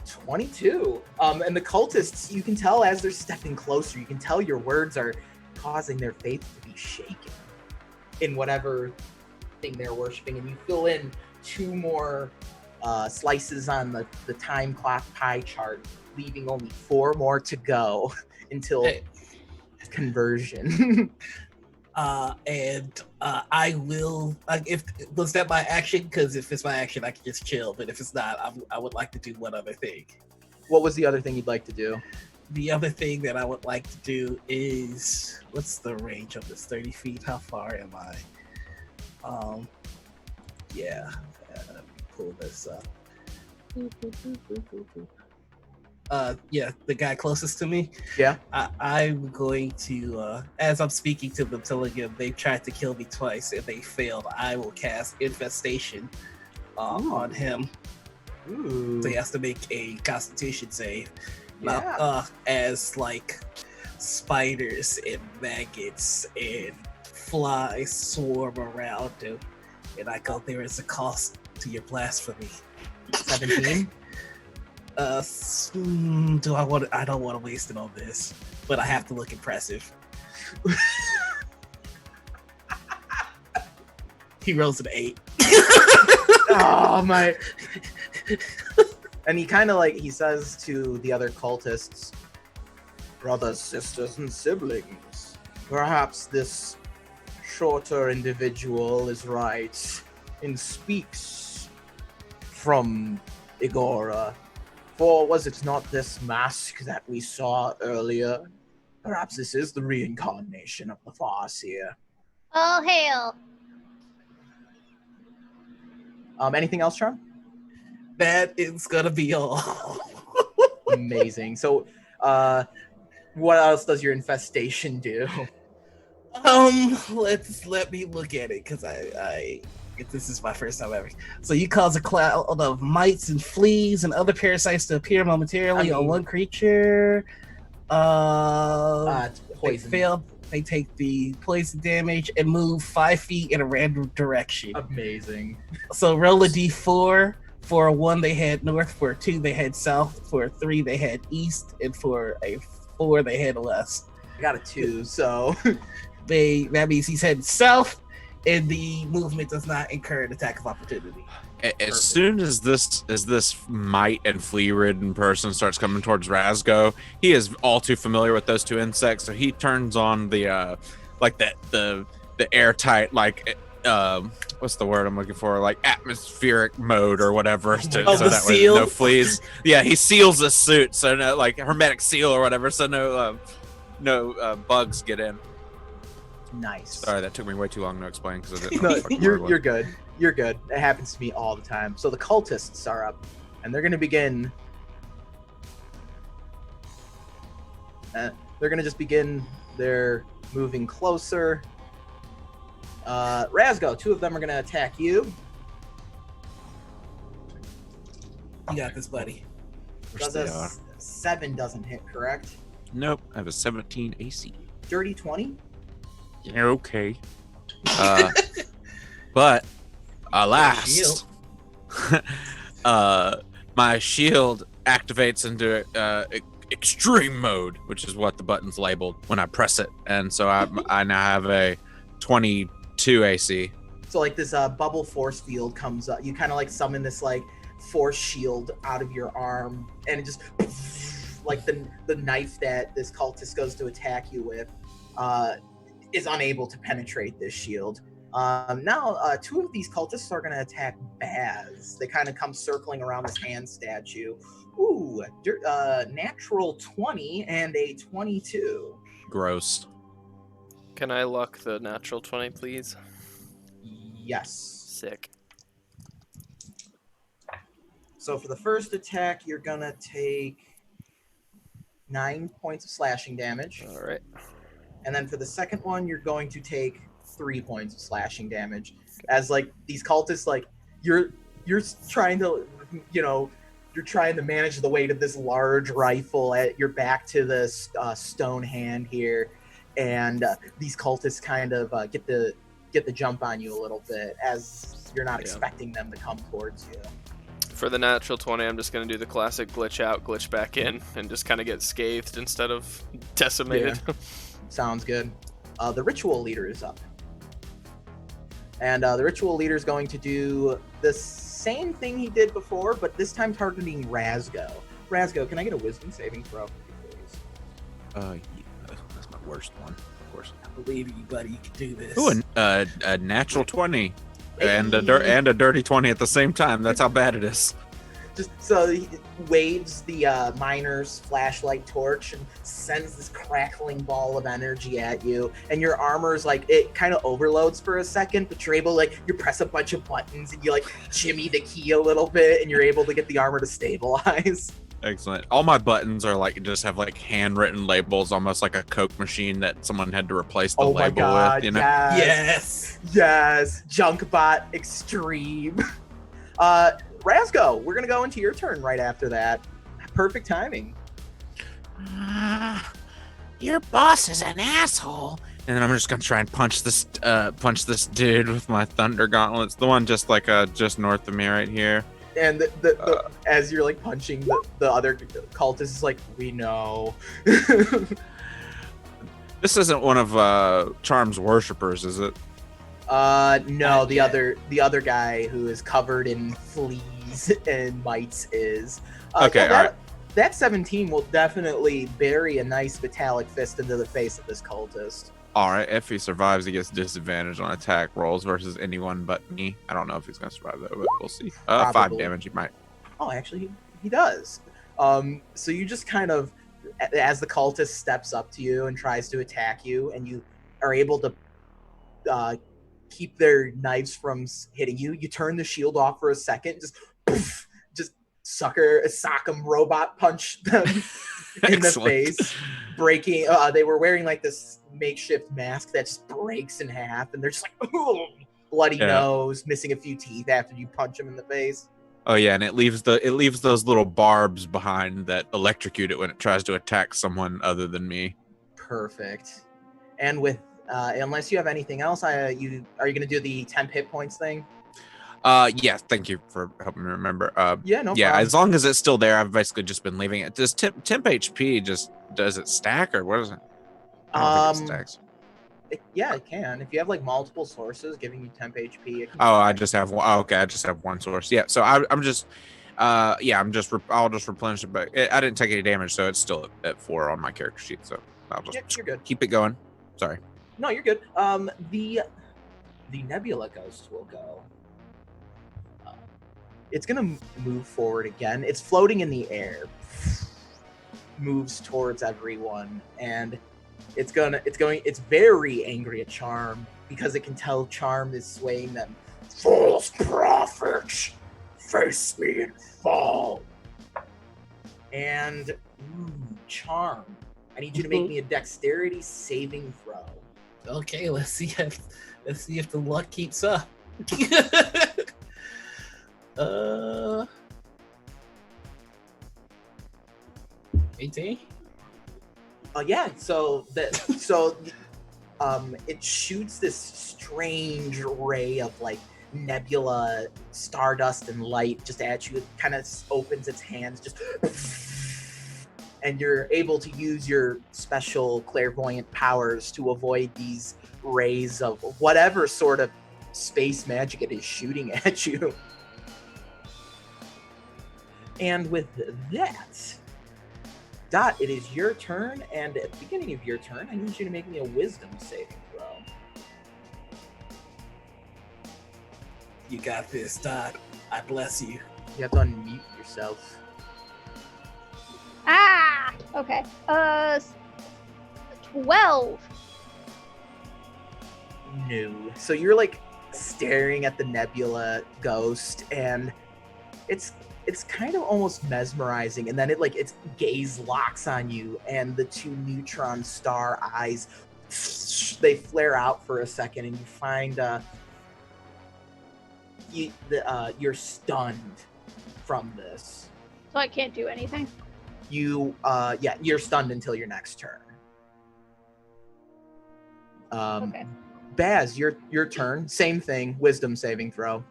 $22. And the cultists, you can tell as they're stepping closer, you can tell your words are causing their faith to be shaken in whatever thing they're worshiping, and you fill in 2 more slices on the time clock pie chart, leaving only 4 more to go until conversion. I will. If was that my action? Because if it's my action, I can just chill. But if it's not, I would like to do one other thing. What was the other thing you'd like to do? The other thing that I would like to do is, what's the range of this? 30 feet. How far am I? Yeah. Let me pull this up. Yeah, the guy closest to me. Yeah. I'm going to, as I'm speaking to them, telling them they've tried to kill me twice and they failed. I will cast Infestation on him. Ooh. So he has to make a Constitution save. Yeah. As like spiders and maggots and flies swarm around him, and I go, there is a cost to your blasphemy. 17. Do I want? I don't want to waste it on this, but I have to look impressive. He rolls an 8. Oh my! And he kind of he says to the other cultists, brothers, sisters, and siblings, perhaps this shorter individual is right and speaks from Igora. For was it not this mask that we saw earlier? Perhaps this is the reincarnation of the Farseer. All hail. Anything else, Charm? That is gonna be all. Amazing. So, what else does your infestation do? Let me look at it, because I this is my first time ever. So you cause a cloud of mites and fleas and other parasites to appear momentarily on one creature. It's poison. They fail. They take the poison damage and move 5 feet in a random direction. Amazing. So roll a d4. For a 1, they head north. For a 2, they head south. For a 3, they head east. And for a 4, they head west. I got a 2, so that means he's heading south, and the movement does not incur an attack of opportunity. As soon as this mite and flea-ridden person starts coming towards Razgo, he is all too familiar with those 2 insects, so he turns on the airtight, what's the word I'm looking for? Atmospheric mode or whatever, so that way no fleas. Yeah, he seals the suit, so no hermetic seal or whatever, so no bugs get in. Nice. Sorry, that took me way too long to explain because I didn't No, know what the word was. you're good. You're good. It happens to me all the time. So the cultists are up, and they're going to begin. They're going to just begin their moving closer. Razgo, 2 of them are going to attack you. You got this, buddy. Of course they are. 7 doesn't hit, correct? Nope, I have a 17 AC. Dirty 20. Yeah, okay. But alas, my shield activates into extreme mode, which is what the button's labeled when I press it, and so I now have a 22 AC. So this bubble force field comes up. You kind of summon this force shield out of your arm, and it just the knife that this cultist goes to attack you with is unable to penetrate this shield. Now, 2 of these cultists are going to attack Baz. They kind of come circling around this hand statue. Ooh, natural 20 and a 22. Gross. Can I luck the natural 20, please? Yes. Sick. So for the first attack, you're going to take 9 points of slashing damage. All right. And then for the second one, you're going to take 3 points of slashing damage. As like these cultists, like you're trying to, you're trying to manage the weight of this large rifle at your back to this stone hand here, and these cultists kind of get the jump on you a little bit as you're not expecting them to come towards you. For the natural 20, I'm just going to do the classic glitch out, glitch back in, and just kind of get scathed instead of decimated. Yeah. Sounds good. The ritual leader is up. And the ritual leader is going to do the same thing he did before, but this time targeting Razgo. Razgo, can I get a wisdom saving throw, please? Yeah, that's my worst one, of course. I believe you, buddy. You can do this. Ooh, a natural 20 and a dirty 20 at the same time. That's how bad it is. Just so he waves the miner's flashlight torch and sends this crackling ball of energy at you, and your armor's like, it kind of overloads for a second, but you're able to, like, you press a bunch of buttons and you like jimmy the key a little bit, and you're able to get the armor to stabilize. Excellent. All my buttons are like just have like handwritten labels, almost like a Coke machine that someone had to replace the label with. You know? Yes, Junkbot Extreme. Razgo, we're gonna go into your turn right after that. Perfect timing. Your boss is an asshole. And then I'm just gonna try and punch this dude with my thunder gauntlets. The one just like just north of me right here. And as you're like punching the other cultist is like, we know. This isn't one of Charm's worshippers, is it? No, the other guy who is covered in fleas and mites is. Okay, yeah, all right. That 17 will definitely bury a nice metallic fist into the face of this cultist. All right, if he survives, he gets disadvantage on attack rolls versus anyone but me. I don't know if he's gonna survive though, but we'll see. 5 damage, he might. Oh, actually, he does. So you just kind of, as the cultist steps up to you and tries to attack you, and you are able to keep their knives from hitting you, you turn the shield off for a second, just poof, just sock 'em robot punch them in the face, breaking. They were wearing like this makeshift mask that just breaks in half, and they're just like, bloody nose, missing a few teeth after you punch them in the face. Oh yeah, and it leaves those little barbs behind that electrocute it when it tries to attack someone other than me. Perfect. And with unless you have anything else, are you going to do the 10 hit points thing? Yeah, thank you for helping me remember. Yeah, no problem. As long as it's still there, I've basically just been leaving it. Does temp HP does it stack, or what is it? I don't think it stacks. It can. If you have like multiple sources giving you temp HP. It can I just have one. Oh, okay, I just have one source. Yeah, so I'll just replenish it, but I didn't take any damage, so it's still at 4 on my character sheet. So I'll just you're good. Keep it going. Sorry. No, you're good. The Nebula Ghost will go. It's gonna move forward again. It's floating in the air, moves towards everyone, and it's very angry at Charm because it can tell Charm is swaying them. False prophets, face me and fall. And Charm, I need you to make me a dexterity saving throw. Okay, let's see if the luck keeps up. 18. Yeah. So it shoots this strange ray of like nebula, stardust, and light just at you. It kind of opens its hands, just, and you're able to use your special clairvoyant powers to avoid these rays of whatever sort of space magic it is shooting at you. And with that, Dot, it is your turn, and at the beginning of your turn, I need you to make me a wisdom saving throw. You got this, Dot. I bless you. You have to unmute yourself. Okay. 12. No. So you're like staring at the nebula ghost, and it's it's kind of almost mesmerizing, and then its gaze locks on you, and the two neutron star eyes, they flare out for a second, and you find you're stunned from this. So I can't do anything. You're stunned until your next turn. Okay. Baz, your turn. Same thing. Wisdom saving throw.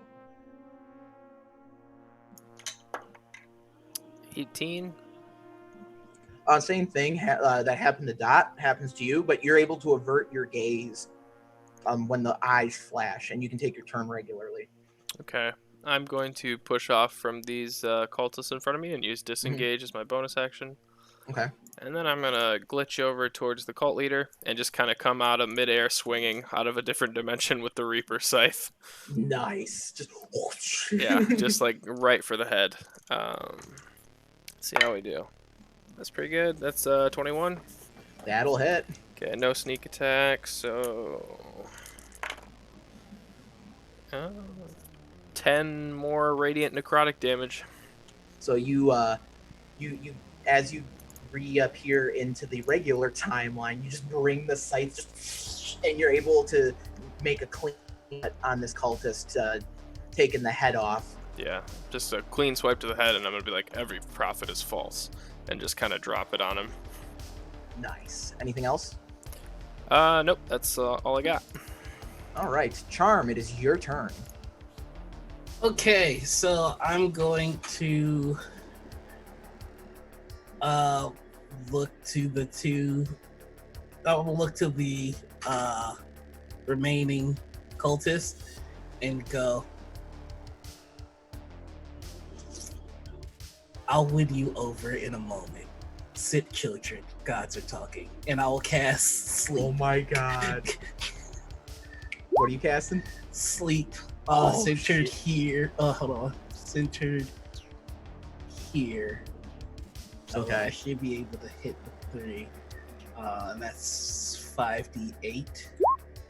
18. Same thing. That happened to Dot. Happens to you, but you're able to avert your gaze when the eyes flash, and you can take your turn regularly. Okay. I'm going to push off from these cultists in front of me and use disengage as my bonus action. Okay. And then I'm going to glitch over towards the cult leader and just kind of come out of midair swinging out of a different dimension with the Reaper Scythe. Nice. Just yeah, just like right for the head. See how we do. That's pretty good. That's 21. That'll hit. Okay, no sneak attack, so 10 more radiant necrotic damage. So you as you reappear into the regular timeline, you just bring the scythe, and you're able to make a clean cut on this cultist, taking the head off. Yeah, just a clean swipe to the head, and I'm gonna be like, every prophet is false, and just kind of drop it on him. Nice. Anything else? Nope, that's all I got. All right, Charm, it is your turn. Okay, so I'm going to look to the two. I will look to the remaining cultists and go, I'll win you over in a moment. Sit, children. Gods are talking. And I will cast Sleep. Oh my god. What are you casting? Sleep. shit. Centered here. Hold on. Centered here. So Okay. I should be able to hit the 3. And that's 5d8.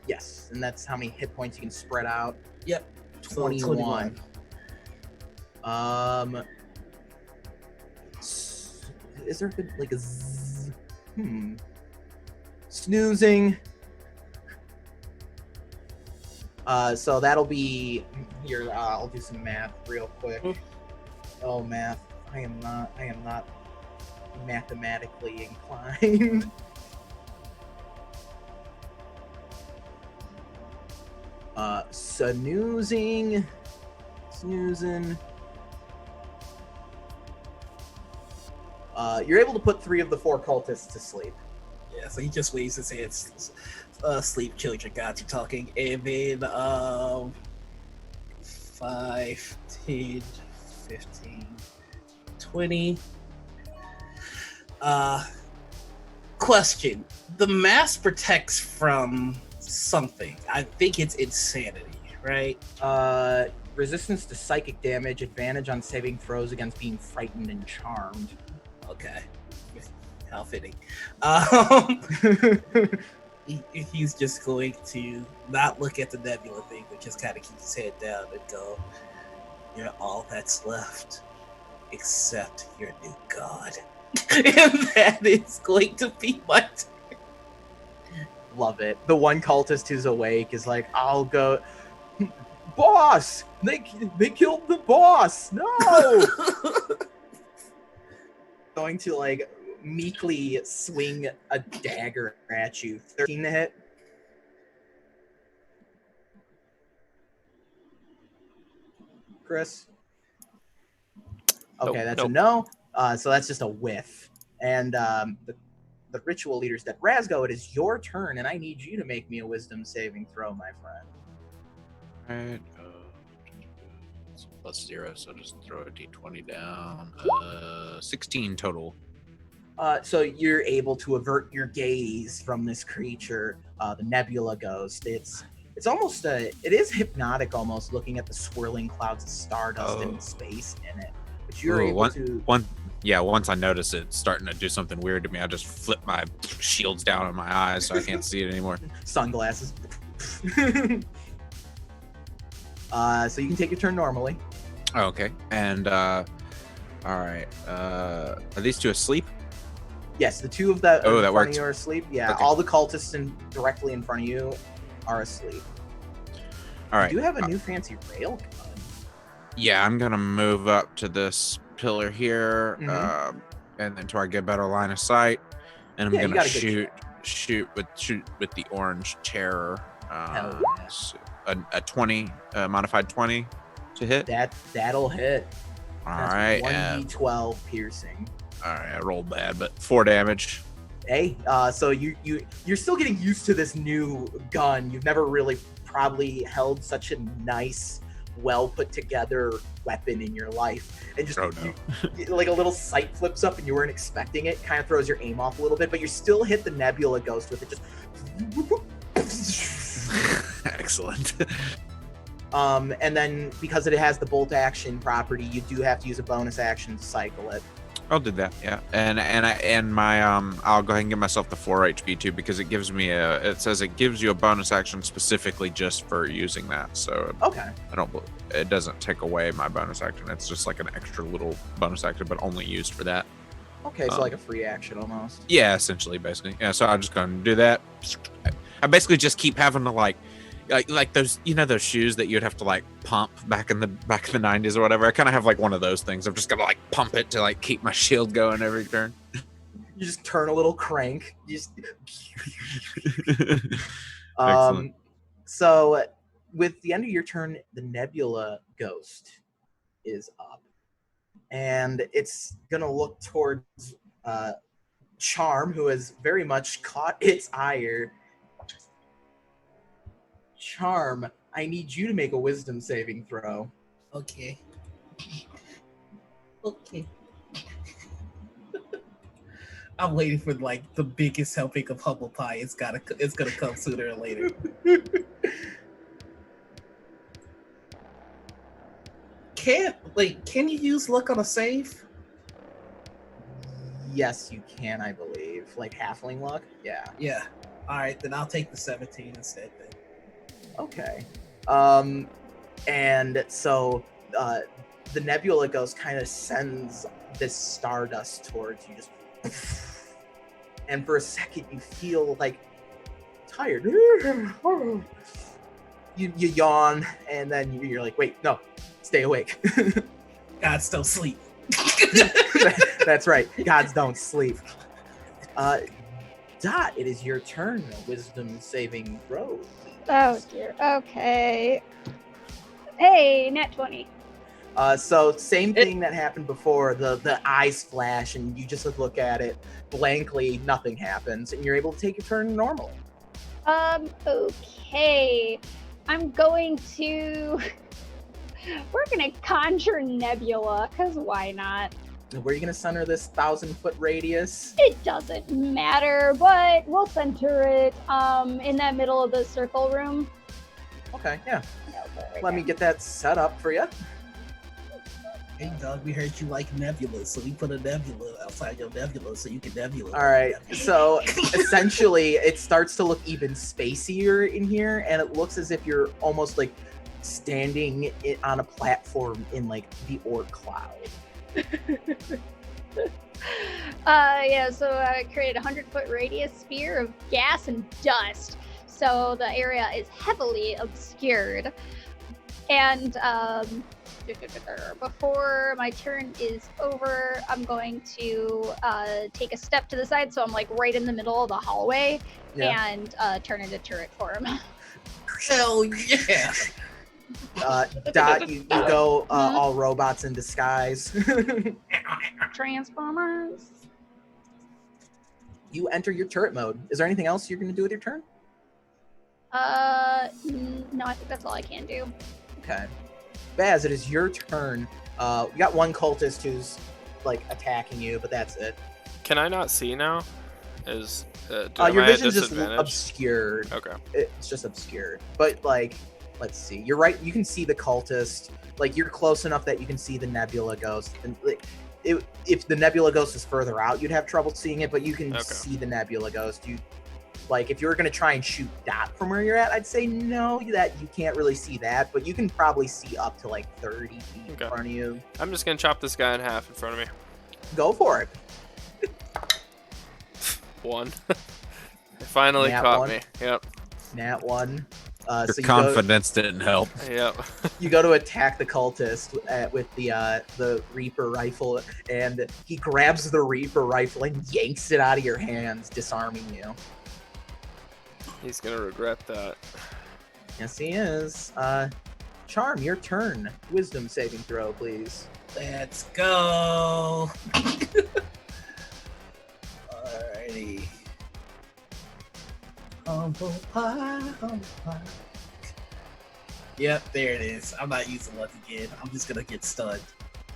Yes, and that's how many hit points you can spread out. Yep. 21. Is there like a snoozing? So that'll be your. I'll do some math real quick. Oh, math! I am not mathematically inclined. Snoozing. You're able to put 3 of the 4 cultists to sleep. Yeah, so he just waves his hands. Sleep, children, gods are talking. And then 5, 10, 15, 20. Question. The mask protects from something. I think it's insanity, right? Resistance to psychic damage, advantage on saving throws against being frightened and charmed. Okay. How fitting. He's just going to not look at the nebula thing, but just kind of keep his head down and go, you're all that's left, except your new god. And that is going to be my turn. Love it. The one cultist who's awake is like, I'll go. Boss! They killed the boss! No! Going to like meekly swing a dagger at you. 13 to hit. Chris? Okay, that's a no. So that's just a whiff. And the ritual leader's dead. Razgo, it is your turn, and I need you to make me a wisdom saving throw, my friend. Alright. It's +0, so just throw a d20 down. 16 total. So you're able to avert your gaze from this creature, the nebula ghost. It's almost it is hypnotic almost, looking at the swirling clouds of stardust in space in it. But you're able to once I notice it starting to do something weird to me, I just flip my shields down on my eyes so I can't see it anymore. Sunglasses. So you can take your turn normally. Okay. And All right. Are these two asleep? Yes, the two of that Oh, in that front works. of you are asleep. Yeah, Okay. all the cultists directly in front of you are asleep. All right. You do have a new fancy rail gun. Yeah, I'm gonna move up to this pillar here, Mhm. and then till I get better line of sight, and I'm Yeah, you gonna got a good shoot with the orange terror. Hell yeah. A 20, modified 20 to hit. That'll hit. All That's right. 1d12 piercing. All right, I rolled bad, but 4 damage. Hey, so you're still getting used to this new gun. You've never really probably held such a nice, well put together weapon in your life, and just Oh no. like a little sight flips up and you weren't expecting it, kind of throws your aim off a little bit, but you still hit the nebula ghost with it. Just Excellent. and then because it has the bolt action property, you do have to use a bonus action to cycle it. I'll do that. Yeah, and my I'll go ahead and give myself the 4 HP too, because it gives me it says it gives you a bonus action specifically just for using that. So Okay. it doesn't take away my bonus action. It's just like an extra little bonus action, but only used for that. Okay, so like a free action almost. Yeah, essentially, basically. Yeah, so I'm just going to do that. I basically just keep having to like those, those shoes that you'd have to like pump back in the 90s or whatever. I kind of have like one of those things. I'm just gonna like pump it to like keep my shield going every turn. You just turn a little crank. You just Excellent. So with the end of your turn, the nebula ghost is up, and it's gonna look towards Charm, who has very much caught its ire. Charm, I need you to make a wisdom saving throw. Okay. Okay. I'm waiting for like the biggest helping of humble pie. It's gonna come sooner or later. Can you use luck on a save? Yes, you can, I believe. Like halfling luck? Yeah. Yeah. All right, then I'll take the 17 instead. Then. Okay. And so the nebula ghost kind of sends this stardust towards you, just, and for a second you feel like tired. You yawn, and then you're like, wait, no, stay awake. Gods don't sleep. That's right. Gods don't sleep. Dot, it is your turn. A wisdom saving throw. Oh dear. Okay. Hey, nat 20. So same thing that happened before. The eyes flash, and you just look at it blankly. Nothing happens, and you're able to take your turn normally. Okay. I'm going to. We're gonna conjure Nebula, cause why not? Where are you gonna center this 1,000-foot radius? It doesn't matter, but we'll center it in that middle of the circle room. Okay, yeah. Yeah, we'll put it right Let me there. get that set up for you. Hey dog, we heard you like nebulas, so we put a nebula outside your nebula so you can nebula. All right. So essentially, it starts to look even spacier in here, and it looks as if you're almost like standing on a platform in like the Orc cloud. Yeah, so I created a 100-foot radius sphere of gas and dust. So the area is heavily obscured. And before my turn is over, I'm going to take a step to the side, so I'm like right in the middle of the hallway, and turn into turret form. Hell yeah! Dot, you go all robots in disguise. Transformers. You enter your turret mode. Is there anything else you're going to do with your turn? No, I think that's all I can do. Okay. Baz, it is your turn. You got one cultist who's like attacking you, but that's it. Can I not see now? Your vision's just obscured. Okay. It's just obscured. But like, let's see. You're right. You can see the cultist. Like, you're close enough that you can see the nebula ghost. And like, if the nebula ghost is further out, you'd have trouble seeing it. But you can see the nebula ghost. Like, if you were going to try and shoot Dot from where you're at, I'd say no, that you can't really see that, but you can probably see up to like 30 feet in front of you. I'm just going to chop this guy in half in front of me. Go for it. 1. It finally Nat caught 1. me. Yep. Nat 1. Your So confidence didn't help. Yep. you go to attack the cultist with the Reaper rifle, and he grabs the Reaper rifle and yanks it out of your hands, disarming you. He's going to regret that. Yes, he is. Charm, your turn. Wisdom saving throw, please. Let's go. Alrighty. Humble pie, humble pie. Yep, there it is. I'm not using luck again. I'm just gonna get stunned.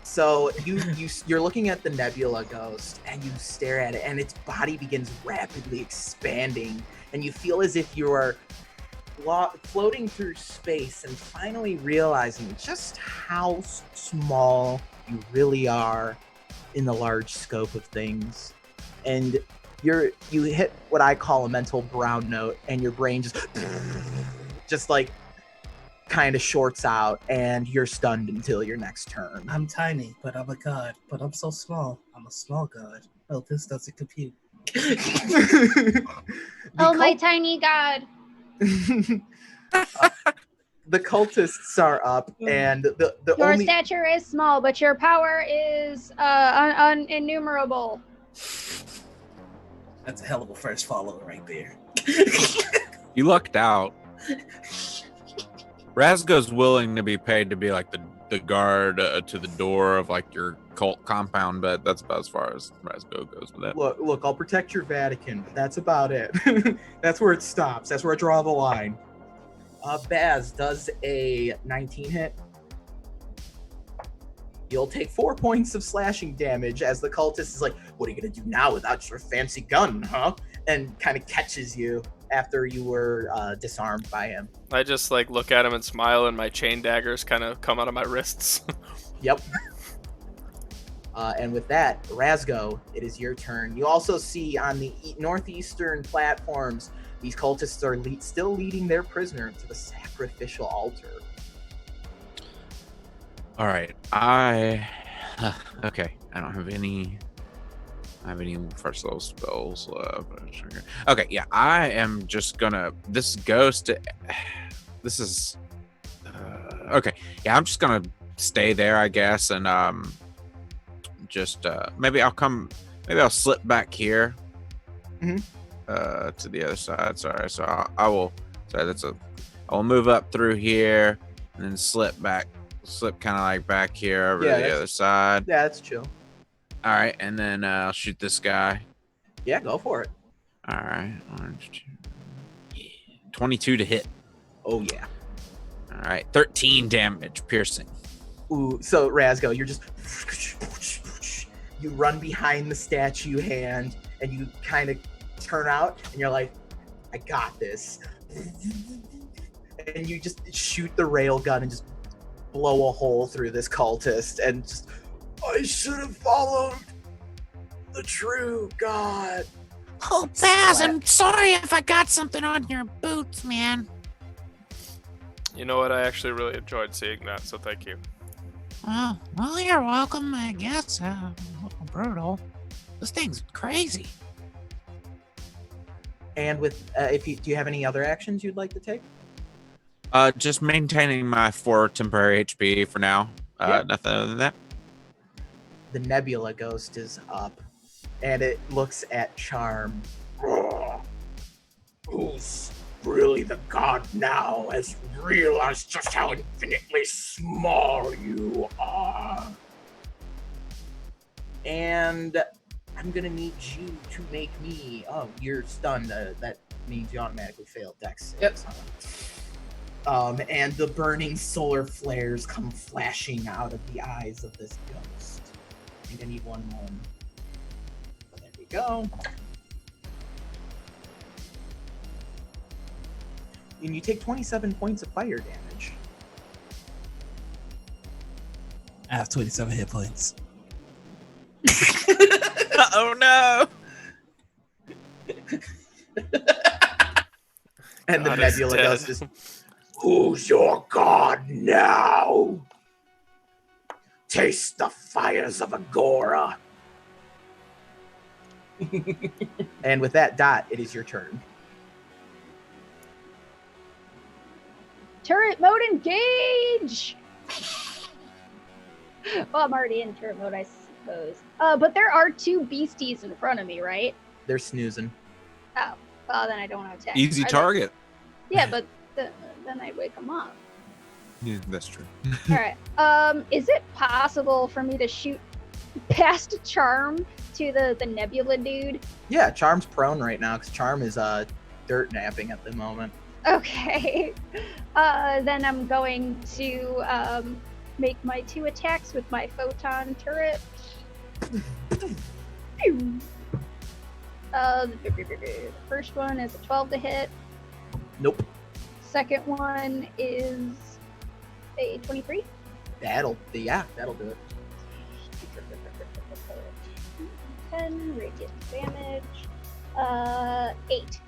So you're looking at the Nebula Ghost, and you stare at it, and its body begins rapidly expanding, and you feel as if you are floating through space and finally realizing just how small you really are in the large scope of things. And you hit what I call a mental brown note, and your brain just like kind of shorts out, and you're stunned until your next turn. I'm tiny, but I'm a god. But I'm so small. I'm a small god. Oh, this doesn't compute. My tiny god. The cultists are up, and the Your only stature is small, but your power is innumerable. That's a hell of a first follow right there. You lucked out. Razgo's willing to be paid to be like the guard to the door of like your cult compound, but that's about as far as Razgo goes with that. look, I'll protect your Vatican, but that's about it. That's where it stops. That's where I draw the line. Baz does a 19 hit. You'll take 4 points of slashing damage as the cultist is like, "What are you gonna do now without your fancy gun, huh?" And kind of catches you after you were disarmed by him. I just like look at him and smile, and my chain daggers kind of come out of my wrists. Yep. And with that, Razgo, it is your turn. You also see on the northeastern platforms, these cultists are still leading their prisoner to the sacrificial altar. All right, okay. I don't have any. I have any first level spells left. Okay, yeah, I am just gonna. This ghost. This is. Okay, yeah, I'm just gonna stay there, I guess, and just maybe I'll slip back here. To the other side. Sorry, so I will. Sorry, I will move up through here and then slip kind of like back here over to the other side. Yeah, that's chill. All right, and then I'll shoot this guy. Yeah, go for it. All right, 22 to hit. Oh yeah. All right, 13 damage, piercing. Ooh, so Razgo, you're just you run behind the statue hand, and you kind of turn out, and you're like, "I got this," and you just shoot the rail gun and just blow a hole through this cultist, and just, "I should have followed the true God." Oh, Baz, I'm sorry if I got something on your boots, man. You know what? I actually really enjoyed seeing that, so thank you. Oh, well, you're welcome, I guess. A little brutal. This thing's crazy. And with, do you have any other actions you'd like to take? Just maintaining my 4 temporary HP for now. Nothing other than that. The Nebula Ghost is up, and it looks at Charm. Who's really the god now has realized just how infinitely small you are. And I'm gonna need you to make me. Oh, you're stunned. That means you automatically failed Dex. Yep. And the burning solar flares come flashing out of the eyes of this ghost. I think I need one more. There we go. And you take 27 points of fire damage. I have 27 hit points. Oh no! And the God is Nebula dead. Ghost is, who's your god now? Taste the fires of Agora. And with that, Dot, it is your turn. Turret mode engage! Well, I'm already in turret mode, I suppose. But there are 2 beasties in front of me, right? They're snoozing. Oh, well, then I don't want to attack. Easy Are they- target. Yeah, but then I wake them up. Yeah, that's true. All right. Is it possible for me to shoot past Charm to the Nebula dude? Yeah, Charm's prone right now because Charm is dirt napping at the moment. Okay. Then I'm going to make my 2 attacks with my photon turret. The first one is a 12 to hit. Nope. Second one is a 23. That'll do it. 10 radiant damage. 8.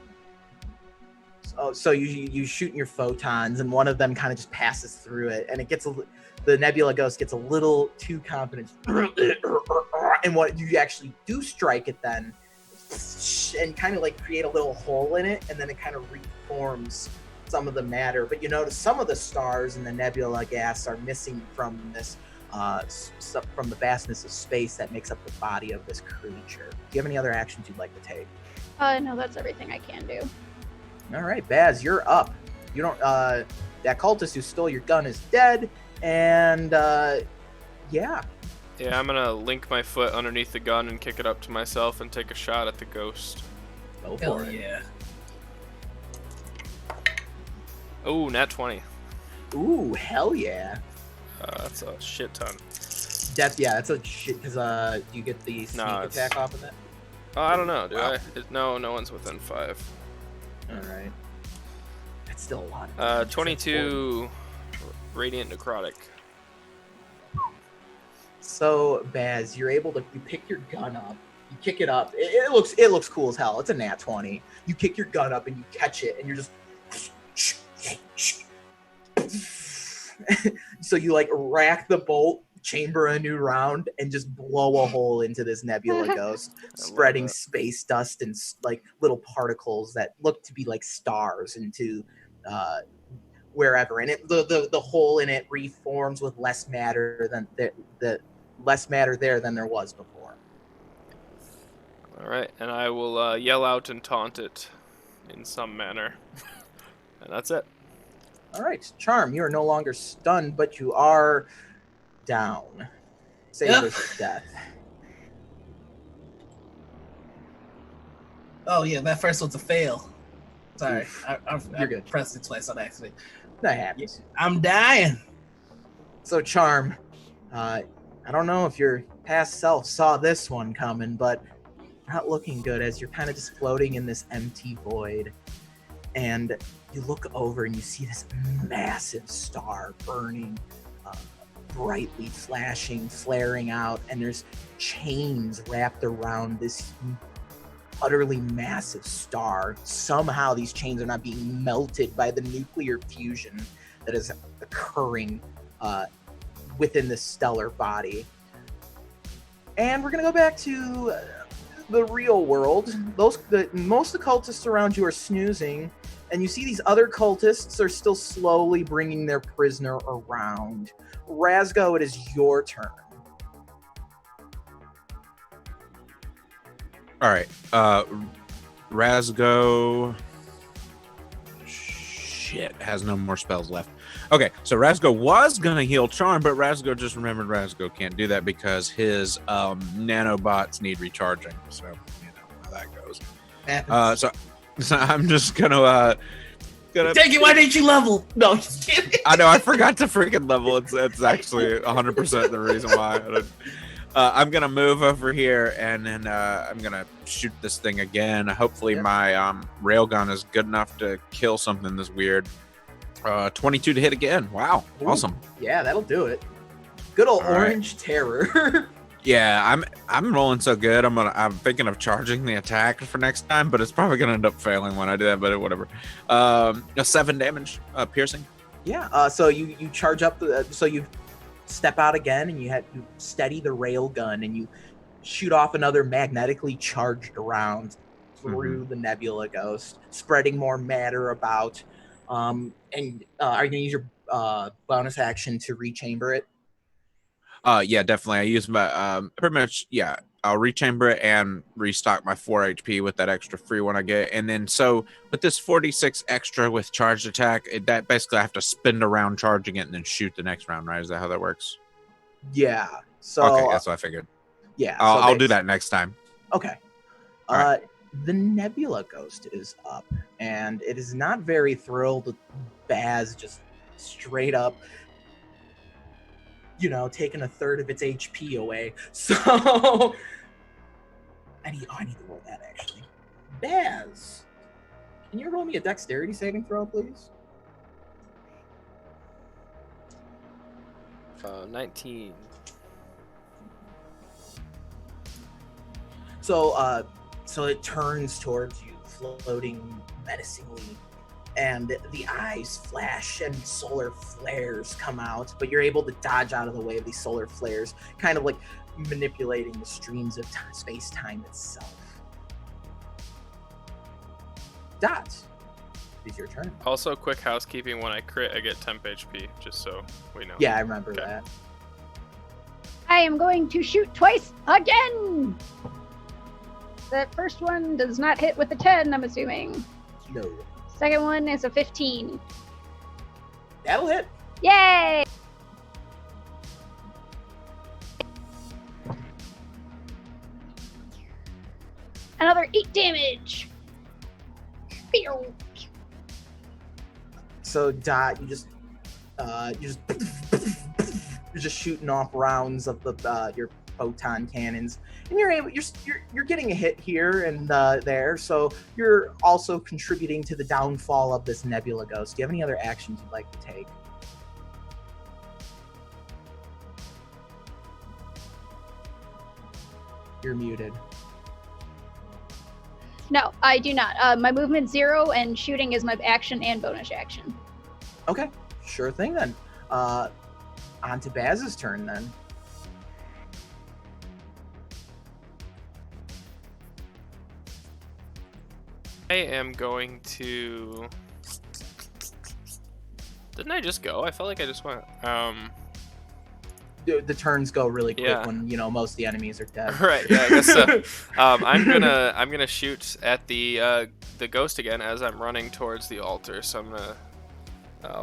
So you shoot your photons, and one of them kind of just passes through it, and the Nebula Ghost gets a little too confident, and what you actually do strike it then, and kind of like create a little hole in it, and then it kind of reforms some of the matter. But you notice some of the stars in the nebula gas are missing from this, from the vastness of space that makes up the body of this creature. Do you have any other actions you'd like to take? No, that's everything I can do. All right, Baz, you're up. You don't. That cultist who stole your gun is dead, and yeah. Yeah, I'm gonna link my foot underneath the gun and kick it up to myself and take a shot at the ghost. Go Hell for it. yeah. Oh, nat 20. Ooh, hell yeah. That's a shit ton. That's a shit, because you get the sneak attack off of that. Oh, I don't know. Do Wow. No one's within 5. All right. That's still a lot. Of damage. 22 radiant necrotic. So, Baz, you're able to pick your gun up, you kick it up. It looks cool as hell. It's a nat 20. You kick your gun up and you catch it, and you're just. So you like rack the bolt, chamber a new round, and just blow a hole into this nebula ghost, spreading that. space dust and like little particles that look to be like stars into wherever. And the hole in it reforms with less matter than less matter there than there was before. All right, and I will yell out and taunt it in some manner, and that's it. All right, Charm, you are no longer stunned, but you are down. Save Yep. versus death. Oh yeah, that first one's a fail. Sorry, I You're good. pressed it twice on accident. That happens. I'm dying. So, Charm, I don't know if your past self saw this one coming, but not looking good as you're kind of just floating in this empty void. And you look over and you see this massive star burning, brightly flashing, flaring out, and there's chains wrapped around this utterly massive star. Somehow these chains are not being melted by the nuclear fusion that is occurring within the stellar body. And we're gonna go back to the real world. Most of the cultists around you are snoozing, and you see these other cultists are still slowly bringing their prisoner around. Razgo, it is your turn. All right. Razgo. Shit, has no more spells left. Okay, so Razgo was gonna heal Charm, but Razgo just remembered Razgo can't do that because his nanobots need recharging. So you know how that goes. So I'm just gonna Take it. Why didn't you level? No, I'm just kidding. I know I forgot to freaking level. It's actually 100% the reason why. I'm gonna move over here and then I'm gonna shoot this thing again. Hopefully my railgun is good enough to kill something this weird. 22 to hit again. Wow, Ooh. awesome. Yeah, that'll do it. Good old All right. orange terror. Yeah, I'm rolling so good. I'm thinking of charging the attack for next time, but it's probably gonna end up failing when I do that. But whatever. A 7 damage, piercing. Yeah. So you charge up. So you step out again, and you steady the rail gun, and you shoot off another magnetically charged round through the Nebula Ghost, spreading more matter about. And are you gonna use your bonus action to rechamber it? Yeah, definitely. I use my pretty much. Yeah, I'll rechamber it and restock my 4 HP with that extra free one I get, and then so with this 46 extra with charged attack, that basically I have to spin around charging it and then shoot the next round. Right? Is that how that works? Yeah. So okay, that's what I figured. Yeah, I'll do that next time. Okay. Right. The Nebula Ghost is up, and it is not very thrilled with Baz just straight up, taking a third of its HP away. So I need to roll that actually. Baz, can you roll me a dexterity saving throw, please? 19. So it turns towards you, floating menacingly, and the eyes flash and solar flares come out, but you're able to dodge out of the way of these solar flares, kind of like manipulating the streams of space-time itself. Dot, it is your turn. Also, quick housekeeping, when I crit, I get temp HP, just so we know. Yeah, I remember that. I am going to shoot twice again! That first one does not hit with a 10, I'm assuming. No. Second one is a 15. That'll hit. Yay! Another 8 damage. So Dot, you're just shooting off rounds of your photon cannons, and you're getting a hit here and there. So you're also contributing to the downfall of this Nebula Ghost. Do you have any other actions you'd like to take? You're muted. No, I do not. My movement's 0, and shooting is my action and bonus action. Okay, sure thing then. On to Baz's turn then. I am going to... Didn't I just go? I felt like I just went. The turns go really quick Yeah. when most of the enemies are dead. Right, yeah, I guess so. I'm gonna shoot at the ghost again as I'm running towards the altar. So I'm gonna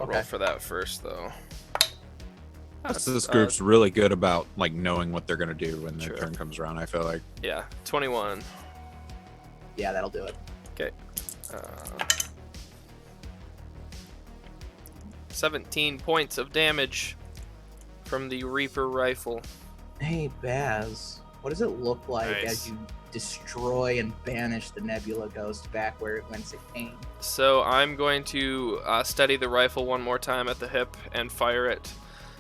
roll for that first, though. This group's really good about like knowing what they're gonna do when their True. turn comes around. I feel like. Yeah, 21. Yeah, that'll do it. Okay. 17 points of damage from the Reaper rifle. Hey, Baz, what does it look like Nice. as you destroy and banish the Nebula Ghost back whence it came? So I'm going to steady the rifle one more time at the hip and fire it.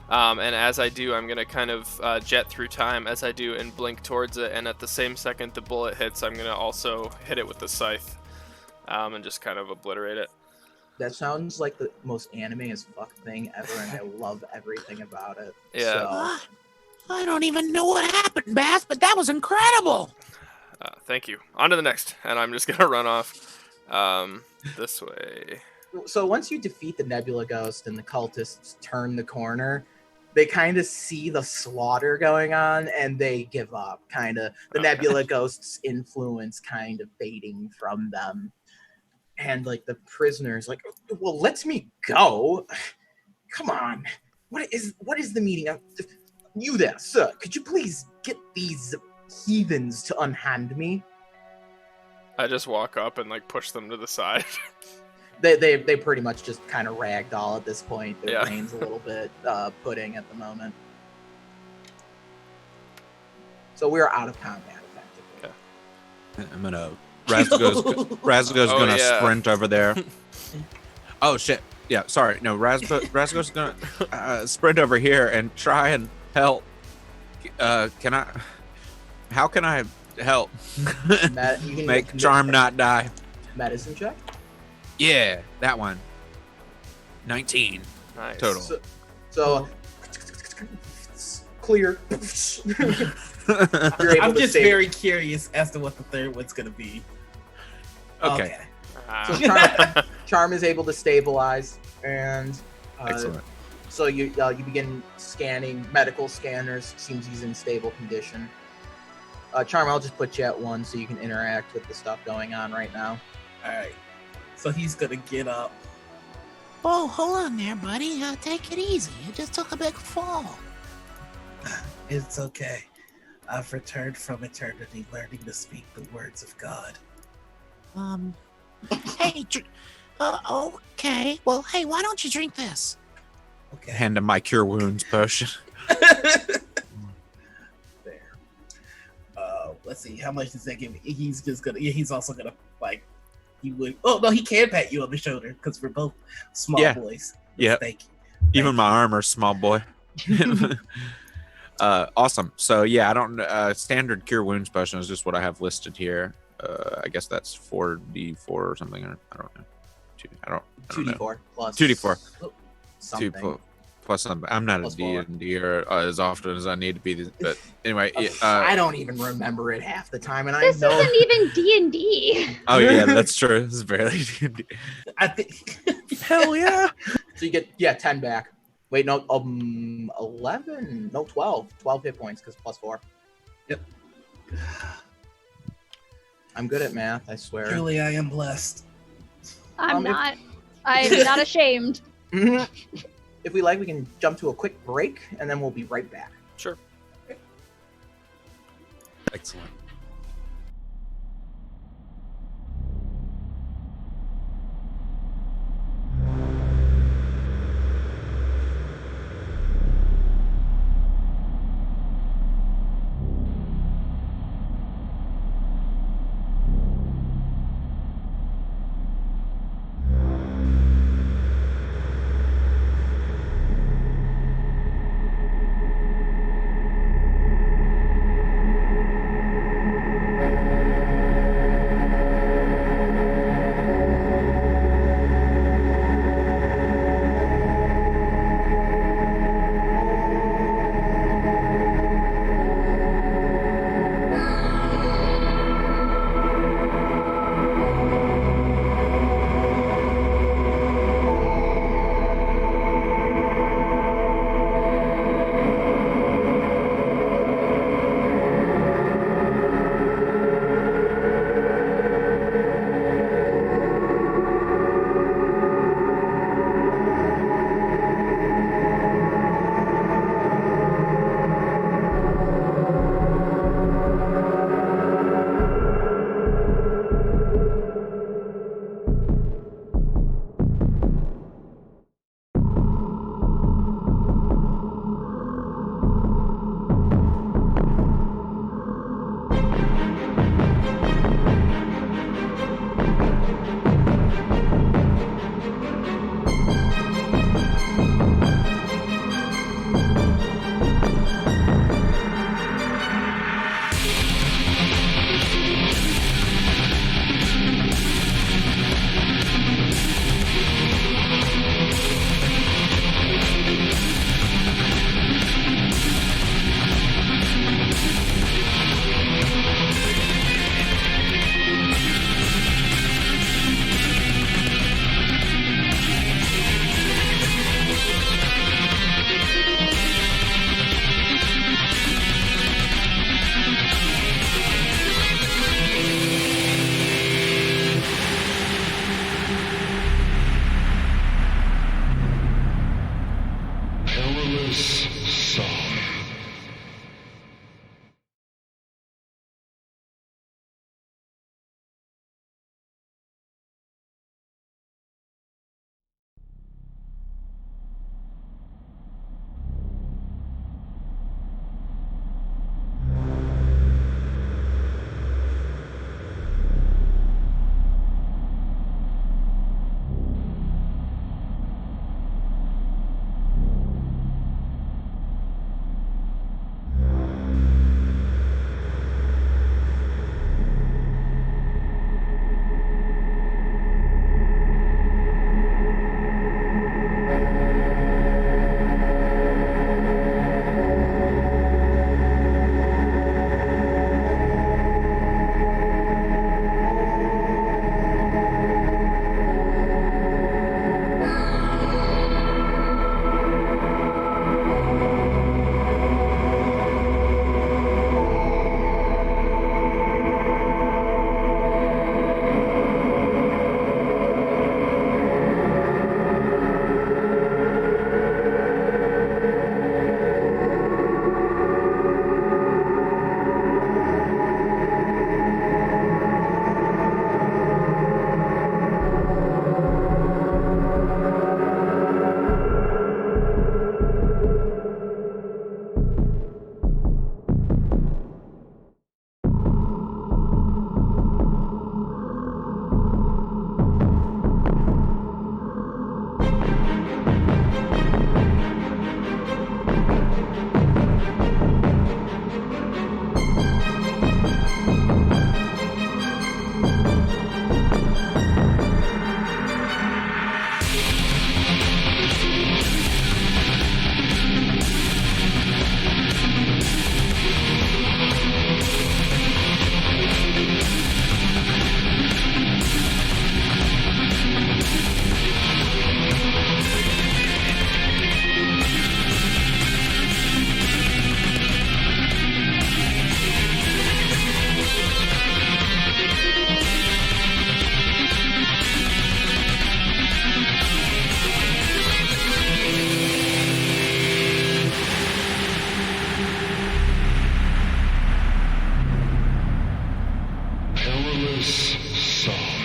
And as I do, I'm going to kind of jet through time as I do and blink towards it. And at the same second the bullet hits, I'm going to also hit it with the scythe and just kind of obliterate it. That sounds like the most anime as fuck thing ever, and I love everything about it. Yeah. So, I don't even know what happened, Bath, but that was incredible. Thank you. On to the next. And I'm just going to run off this way. so once you defeat the Nebula Ghost and the cultists turn the corner, they kind of see the slaughter going on and they give up. Kind of the Nebula Ghost's influence kind of fading from them. And like the prisoner's like, well, let me go. Come on. What is the meaning of you there, sir? Could you please get these heathens to unhand me? I just walk up and like push them to the side. They pretty much just kind of ragdoll at this point. Their Yeah. brain's a little bit pudding at the moment. So we're out of combat, effectively. I'm gonna. Razgo's gonna sprint over there. Oh shit! Yeah, sorry. No, Razgo's gonna sprint over here and try and help Can I? How can I help? You can Make charm not die. medicine check. Yeah, that one. 19 Nice. total. So clear. You're able I'm to just save. very curious as to what the third one's gonna be. Okay. So Ah. charm is able to stabilize, and Excellent. so you begin scanning. Medical scanners seems he's in stable condition. Charm, I'll just put you at 1 so you can interact with the stuff going on right now. All right. So he's gonna get up. Oh, hold on there, buddy. Take it easy. You just took a big fall. It's okay. I've returned from eternity, learning to speak the words of God. Hey, okay. Well, hey, why don't you drink this? Okay. Hand him my cure wounds potion. There. Let's see. How much does that give me? He's just gonna. He's also gonna like. He would. Oh no, he can pat you on the shoulder because we're both small Yeah. boys. Yep. Thank you. Even my armor, small boy. Awesome. So yeah, I don't. Standard cure wounds potion is just what I have listed here. I guess that's 4d4 or something. Or I don't know. I don't know. 2d4 plus 2d4. something. Plus something. I'm not Plus a 4. D&D as often as I need to be. But anyway, I don't even remember it half the time, and This I know. isn't even D&D. oh yeah, that's true. This is barely D&D. I think. Hell yeah. So you get 10 back. Wait, no, 11? No, 12. 12 hit points because plus 4. Yep. I'm good at math, I swear. Truly, I am blessed. I'm if- not. I'm not ashamed. If we like, we can jump to a quick break, and then we'll be right back. Sure. Excellent. this song.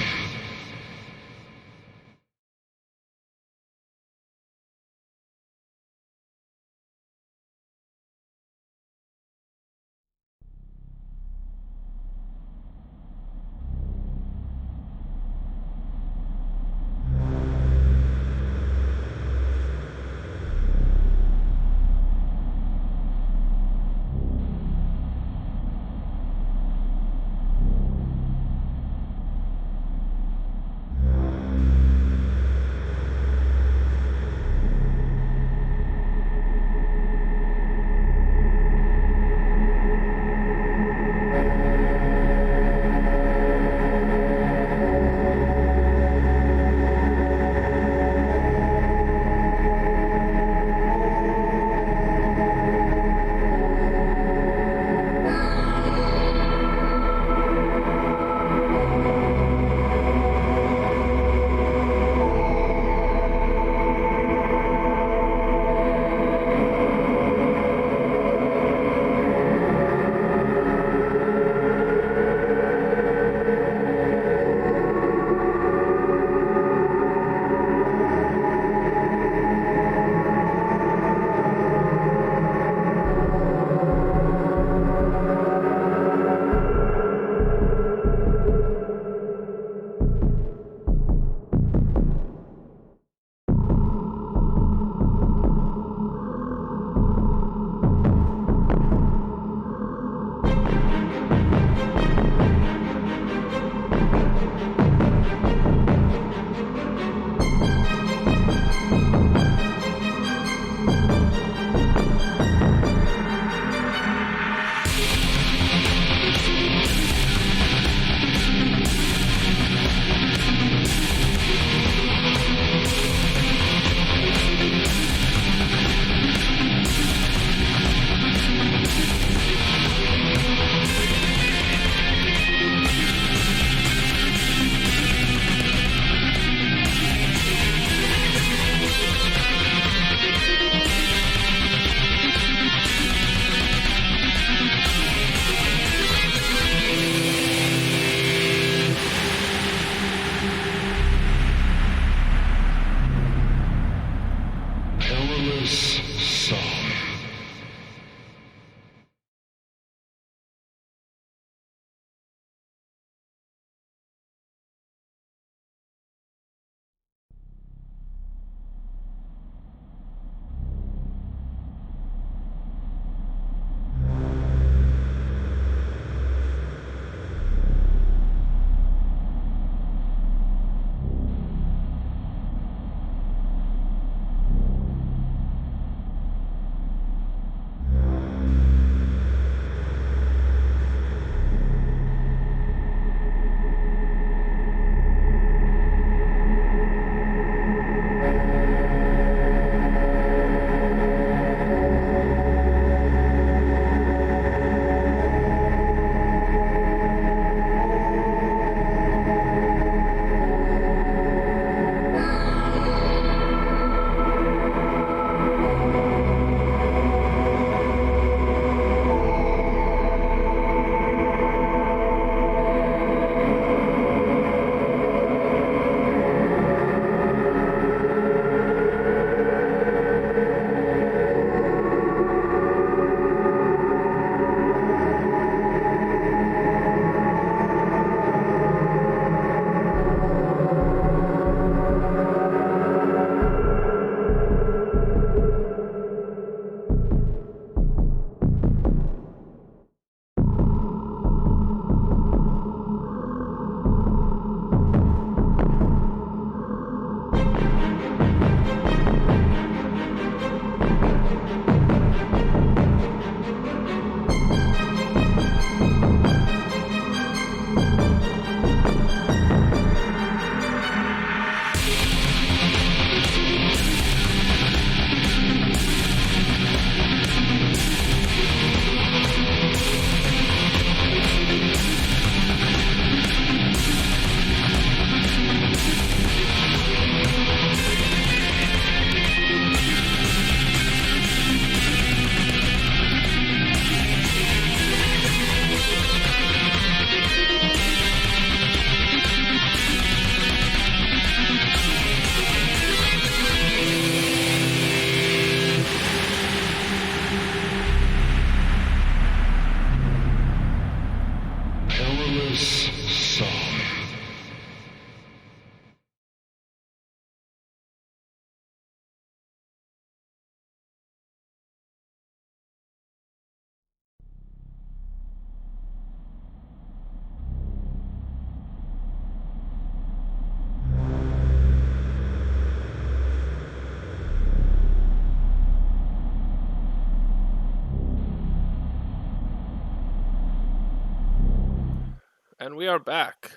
And we are back.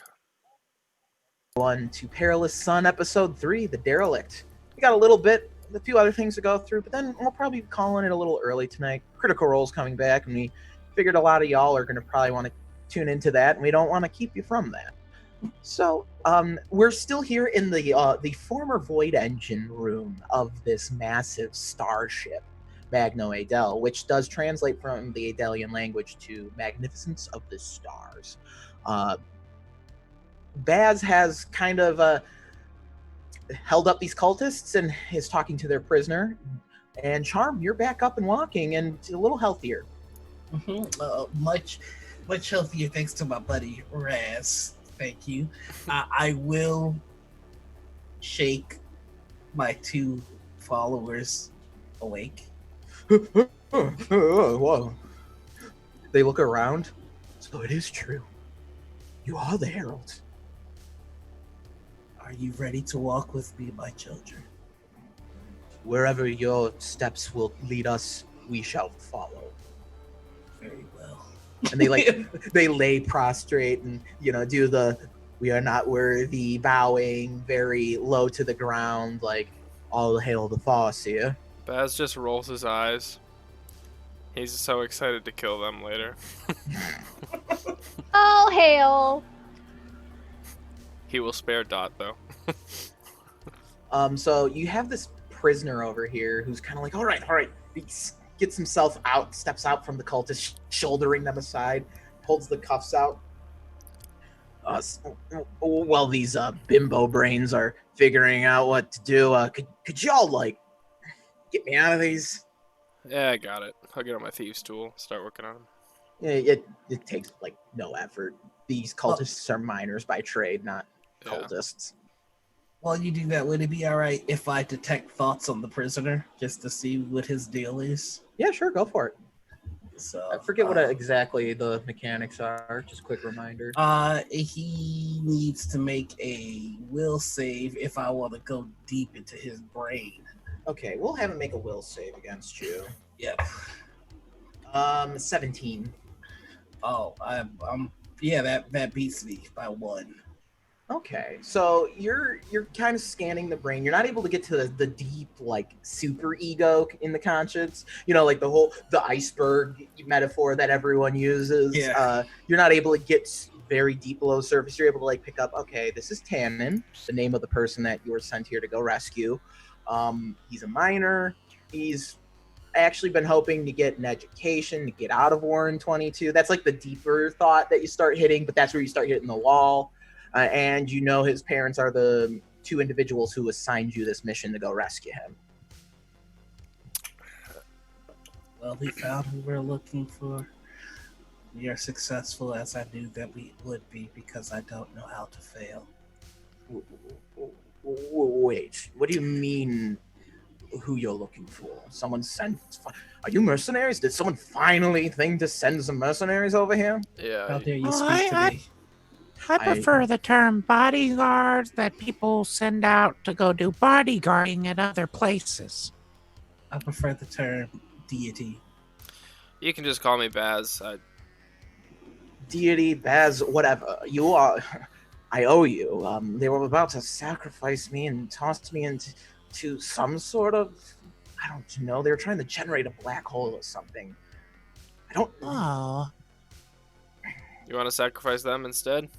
On to Perilous Sun episode 3, the Derelict. We got a few other things to go through, but then we'll probably be calling it a little early tonight. Critical Role's coming back, and we figured a lot of y'all are going to probably want to tune into that, and we don't want to keep you from that. So, we're still here in the former Void Engine room of this massive starship, Magno Adel, which does translate from the Adelian language to Magnificence of the Stars. Baz has kind of held up these cultists and is talking to their prisoner. And Charm, you're back up and walking and a little healthier. Much healthier thanks to my buddy Raz. Thank you. I will shake my 2 followers awake. Whoa. They look around. So it is true. You are the Herald. Are you ready to walk with me, my children? Wherever your steps will lead us, we shall follow. Very well. And they lay prostrate and do the "we are not worthy" bowing very low to the ground, like all hail the Farseer. Baz just rolls his eyes. He's so excited to kill them later. All hail. He will spare Dot though. So you have this prisoner over here who's kind of like, all right. He gets himself out, steps out from the cultists, shouldering them aside, holds the cuffs out. While these bimbo brains are figuring out what to do, could y'all get me out of these? Yeah, I got it. I'll get on my thieves tool, start working on them. It takes no effort. These cultists are miners by trade, not cultists. While you do that, would it be alright if I detect thoughts on the prisoner just to see what his deal is? Yeah, sure, go for it. So I forget what exactly the mechanics are. Just quick reminder. He needs to make a will save if I want to go deep into his brain. Okay, we'll have him make a will save against you. Yep. 17. Oh, that beats me by 1. Okay, so you're kind of scanning the brain. You're not able to get to the deep super ego in the conscience. The iceberg metaphor that everyone uses. Yeah. You're not able to get very deep below the surface. You're able to pick up. Okay, this is Tannen, the name of the person that you were sent here to go rescue. He's a miner. He's actually been hoping to get an education to get out of Warren 22. That's the deeper thought that you start hitting, but that's where you start hitting the wall. And his parents are the 2 individuals who assigned you this mission to go rescue him. Well, we found who we're looking for. We are successful as I knew that we would be because I don't know how to fail. Wait, what do you mean who you're looking for? Someone sent... Are you mercenaries? Did someone finally think to send some mercenaries over here? Yeah. How dare you Well, speak to me? I prefer the term bodyguards that people send out to go do bodyguarding at other places. I prefer the term deity. You can just call me Baz. Deity, Baz, whatever. You are... I owe you. They were about to sacrifice me and toss me into some sort of... I don't know. They were trying to generate a black hole or something. I don't... Oh. You want to sacrifice them instead?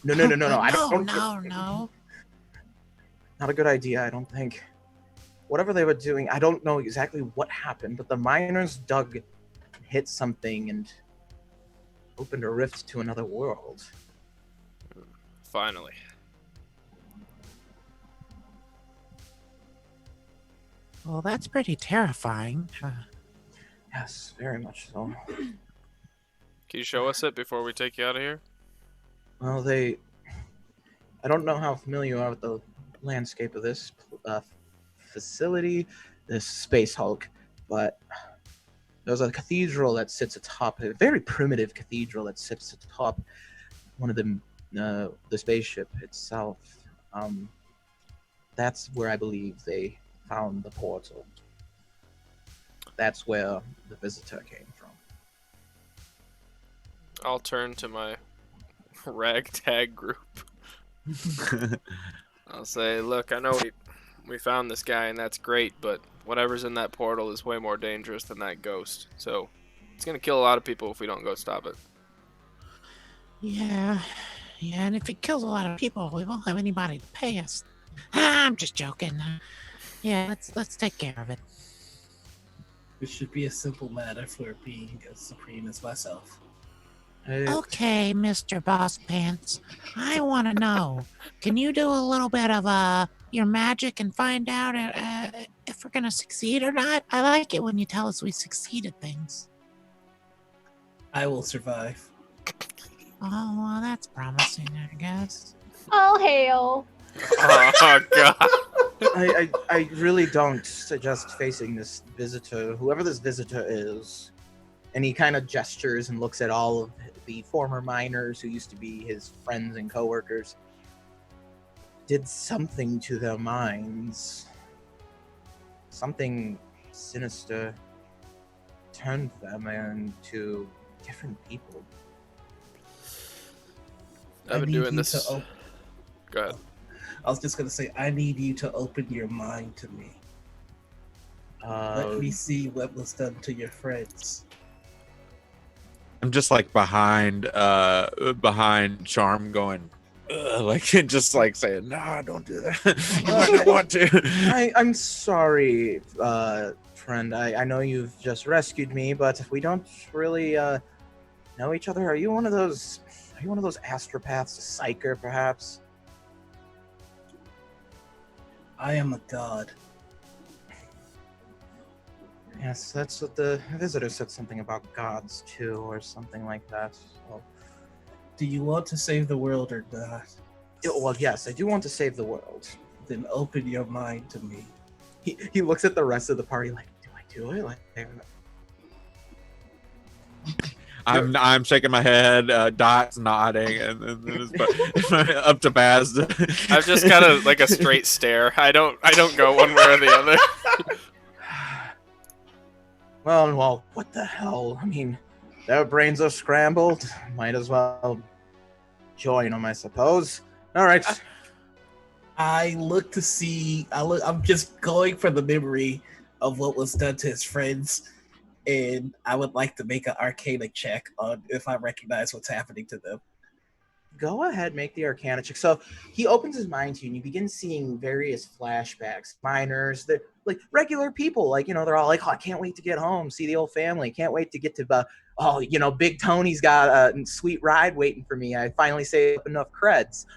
No. I don't. No. Not a good idea, I don't think. Whatever they were doing, I don't know exactly what happened, but the miners hit something and opened a rift to another world. Finally. Well, that's pretty terrifying. Yes, very much so. Can you show us it before we take you out of here? Well, I don't know how familiar you are with the landscape of this facility, this space hulk, but there's a cathedral that sits atop, a very primitive cathedral that sits atop one of the spaceship itself. That's where I believe they found the portal. That's where the visitor came from. I'll turn to my ragtag group. I'll say, look, I know we found this guy and that's great, but whatever's in that portal is way more dangerous than that ghost. So it's gonna kill a lot of people if we don't go stop it. Yeah, and if it kills a lot of people, we won't have anybody to pay us. I'm just joking. Yeah, let's take care of it. It should be a simple matter for being as supreme as myself. Okay, Mr. Boss Pants, I want to know, can you do a little bit of your magic and find out if we're gonna succeed or not? I like it when you tell us we succeed at things. I will survive. Oh, well, that's promising, I guess. All hail. Oh god. I really don't suggest facing this visitor, whoever this visitor is. And he kind of gestures and looks at all of the former miners who used to be his friends and coworkers. Did something to their minds. Something sinister turned them into different people. I've been doing this. To Go ahead. I was just gonna say, I need you to open your mind to me. Let me see what was done to your friends. I'm just like behind Charm going, like just like saying, "No, don't do that. No, I don't want to." I'm sorry, friend. I know you've just rescued me, but if we don't really know each other, are you one of those astropaths, a psyker, perhaps? I am a god. Yes, that's what the visitor said, something about gods too, or something like that. So, Do you want to save the world or not? well, yes, I do want to save the world. Then open your mind to me. He looks at the rest of the party like, do I do it? Like, I'm shaking my head. Dot's nodding, and then up to Baz. I've just got like a straight stare. I don't go one way or the other. Well, what the hell? I mean, their brains are scrambled. Might as well join them, I suppose. All right. I look to see. I'm just going for the memory of what was done to his friends, and I would like to make an Arcana check on if I recognize what's happening to them. Go ahead, make the Arcana check. So he opens his mind to you, and you begin seeing various flashbacks. Miners, they're like regular people, like, they're all like, "Oh, I can't wait to get home, see the old family. Can't wait to get to, Big Tony's got a sweet ride waiting for me. I finally saved up enough creds."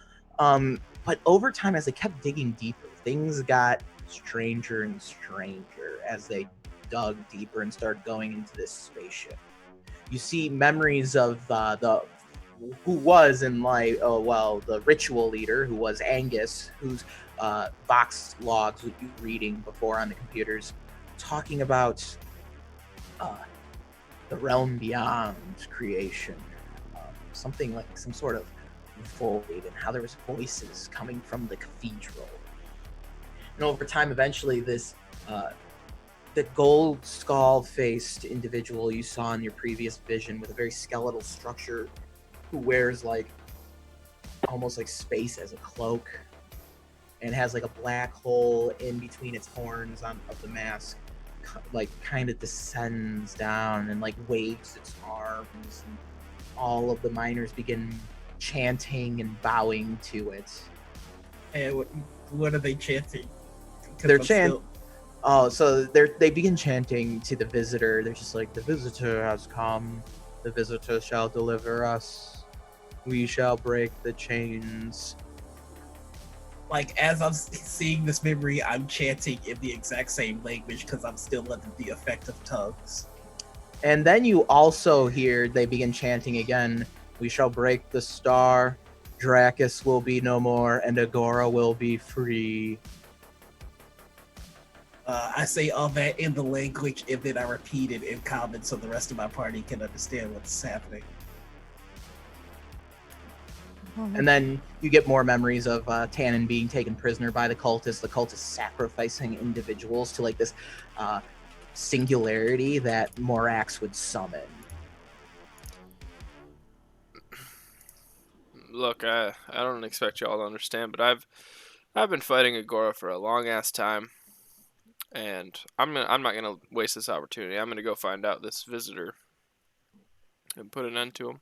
But over time, as they kept digging deeper, things got stranger and stranger as they dug deeper and started going into this spaceship. You see memories of the ritual leader, who was Angus, whose Vox logs would be reading before on the computers, talking about the realm beyond creation, something like some sort of void, and how there was voices coming from the cathedral. And over time, eventually, this the gold skull-faced individual you saw in your previous vision, with a very skeletal structure, who wears almost like space as a cloak, and has like a black hole in between its horns of the mask, kind of descends down and waves its arms, and all of the miners begin chanting and bowing to it. And what are they chanting? They're chanting. Oh, so they begin chanting to the visitor. They're just like, "The visitor has come. The visitor shall deliver us. We shall break the chains." As I'm seeing this memory, I'm chanting in the exact same language because I'm still under the effect of tongues. And then you also hear they begin chanting again. "We shall break the star. Dracus will be no more, and Agora will be free." I say all that in the language, and then I repeat it in common so the rest of my party can understand what's happening. And then you get more memories of Tannen being taken prisoner by the cultists sacrificing individuals to this singularity that Morax would summon. Look, I don't expect y'all to understand, but I've been fighting Agora for a long ass time, and I'm not gonna waste this opportunity. I'm gonna go find out this visitor and put an end to him.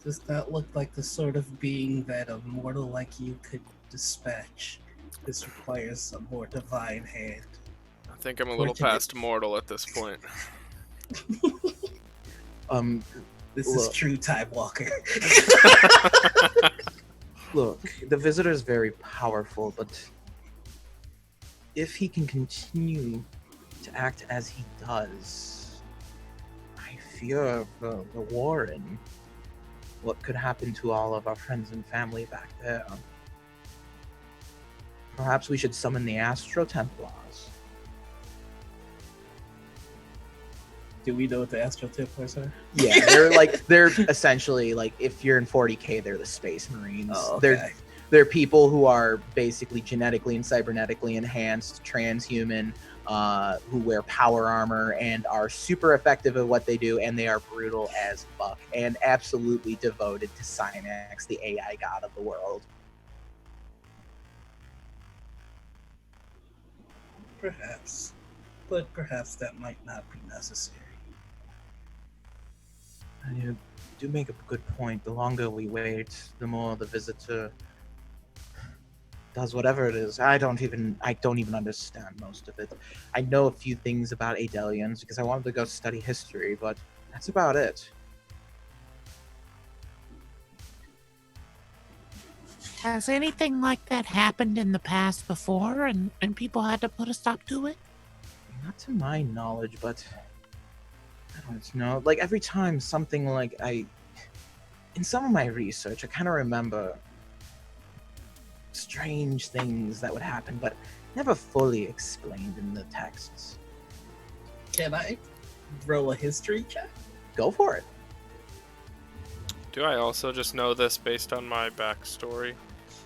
Does that look like the sort of being that a mortal like you could dispatch? This requires a more divine hand. I think I'm a little past mortal at this point. This is true Time Walker. Look, the visitor is very powerful, but if he can continue to act as he does, I fear the Warren. What could happen to all of our friends and family back there? Perhaps we should summon the Astro Templars. Do we know what the Astro Templars are? Yeah, they're essentially like, if you're in 40K, they're the Space Marines. Oh, okay. They're people who are basically genetically and cybernetically enhanced, transhuman, who wear power armor and are super effective at what they do, and they are brutal as fuck and absolutely devoted to Cynax, the AI god of the world. Perhaps. But perhaps that might not be necessary. You do make a good point. The longer we wait, the more the visitor does whatever it is. I don't even understand most of it. I know a few things about Adelians because I wanted to go study history, but that's about it. Has anything like that happened in the past before, and people had to put a stop to it? Not to my knowledge, but I don't know. Like, every time something like in some of my research, I kind of remember strange things that would happen, but never fully explained in the texts. Can I roll a history check? Go for it. Do I also just know this based on my backstory?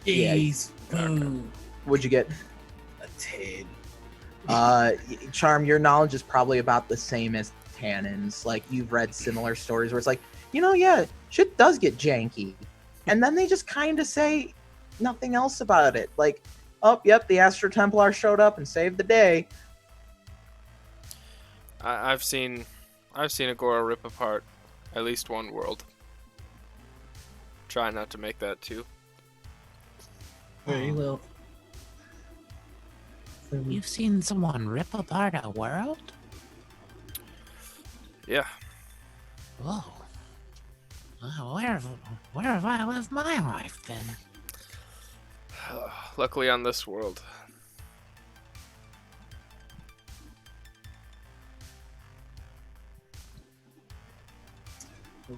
Yeah. Jeez. Boo. What'd you get? A 10. Charm, your knowledge is probably about the same as Tannen's. Like, you've read similar stories where it's like, yeah, shit does get janky. And then they just kind of say nothing else about it. Like, oh, yep, the Astro Templar showed up and saved the day. I've seen Agora rip apart at least one world. Try not to make that two. Very well. You've seen someone rip apart a world? Yeah. Whoa. Well, where have I lived my life then? Luckily on this world.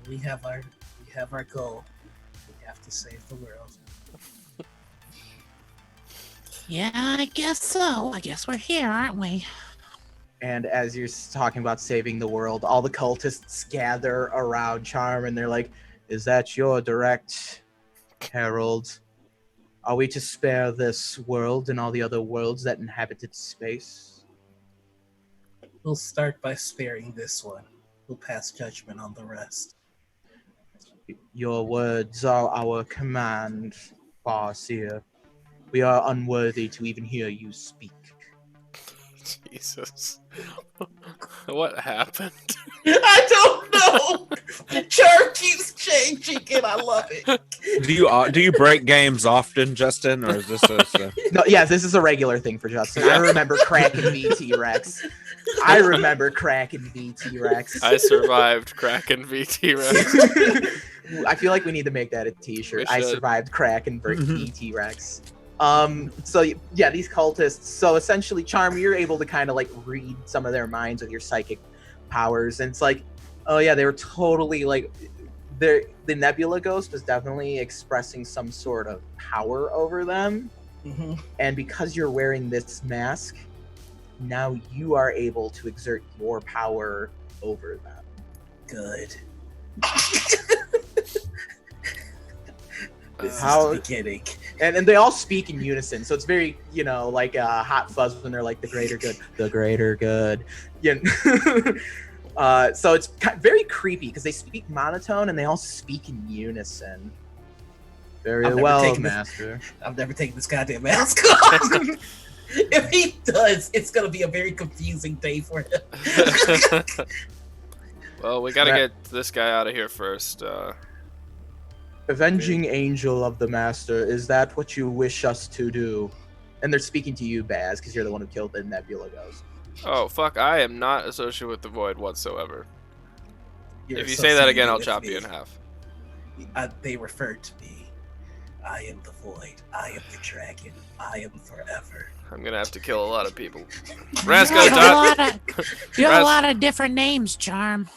We have our goal. We have to save the world. Yeah, I guess so. I guess we're here, aren't we? And as you're talking about saving the world, all the cultists gather around Charm and they're like, is that your direct herald? Are we to spare this world and all the other worlds that inhabited space? We'll start by sparing this one. We'll pass judgment on the rest. Your words are our command, Farseer. We are unworthy to even hear you speak. Jesus. What happened? I don't know. The chart keeps changing, and I love it. Do you break games often, Justin, or is this No, yes, this is a regular thing for Justin. I remember cracking VT Rex. I remember cracking VT Rex. I survived Kraken VT Rex. I feel like we need to make that a t-shirt. I survived Kraken VT Rex. So yeah, these cultists. So essentially, Charm, you're able to kind of like read some of their minds with your psychic powers, and it's like, oh yeah, they were totally like, the Nebula Ghost was definitely expressing some sort of power over them, and because you're wearing this mask, now you are able to exert your power over them. Good. This is the beginning. And they all speak in unison, so it's very, like Hot Fuzz when they're like, the greater good. The greater good. So it's very creepy because they speak monotone and they all speak in unison. Very well, Master. I'm never taking this goddamn mask off. If he does, it's gonna be a very confusing day for him. Well, we gotta get this guy out of here first. Avenging Angel of the Master, is that what you wish us to do? And they're speaking to you, Baz, because you're the one who killed the Nebula Ghost. Oh, fuck, I am not associated with the Void whatsoever. You're If you say that again, associated I'll with chop me. you in half. They refer to me. I am the Void. I am the Dragon. I am forever. I'm gonna have to kill a lot of people. You Rasco, have a lot of different names, Charm.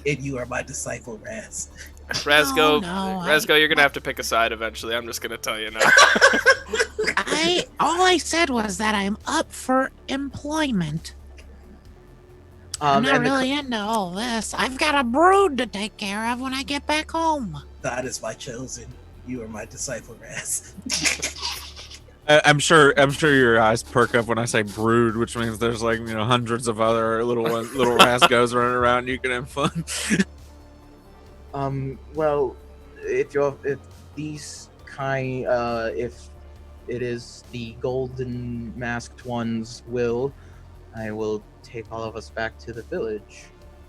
And you are my disciple, Raz. Rasco, No, Rasco, you're gonna have to pick a side eventually. I'm just gonna tell you now. All I said was that I'm up for employment. I'm not really into all this. I've got a brood to take care of when I get back home. That is my chosen. You are my disciple, Raz. I'm sure your eyes perk up when I say brood, which means there's like hundreds of other little Rascos running around. And you can have fun. Well, if these kind, if it is the golden masked one's will, I will take all of us back to the village.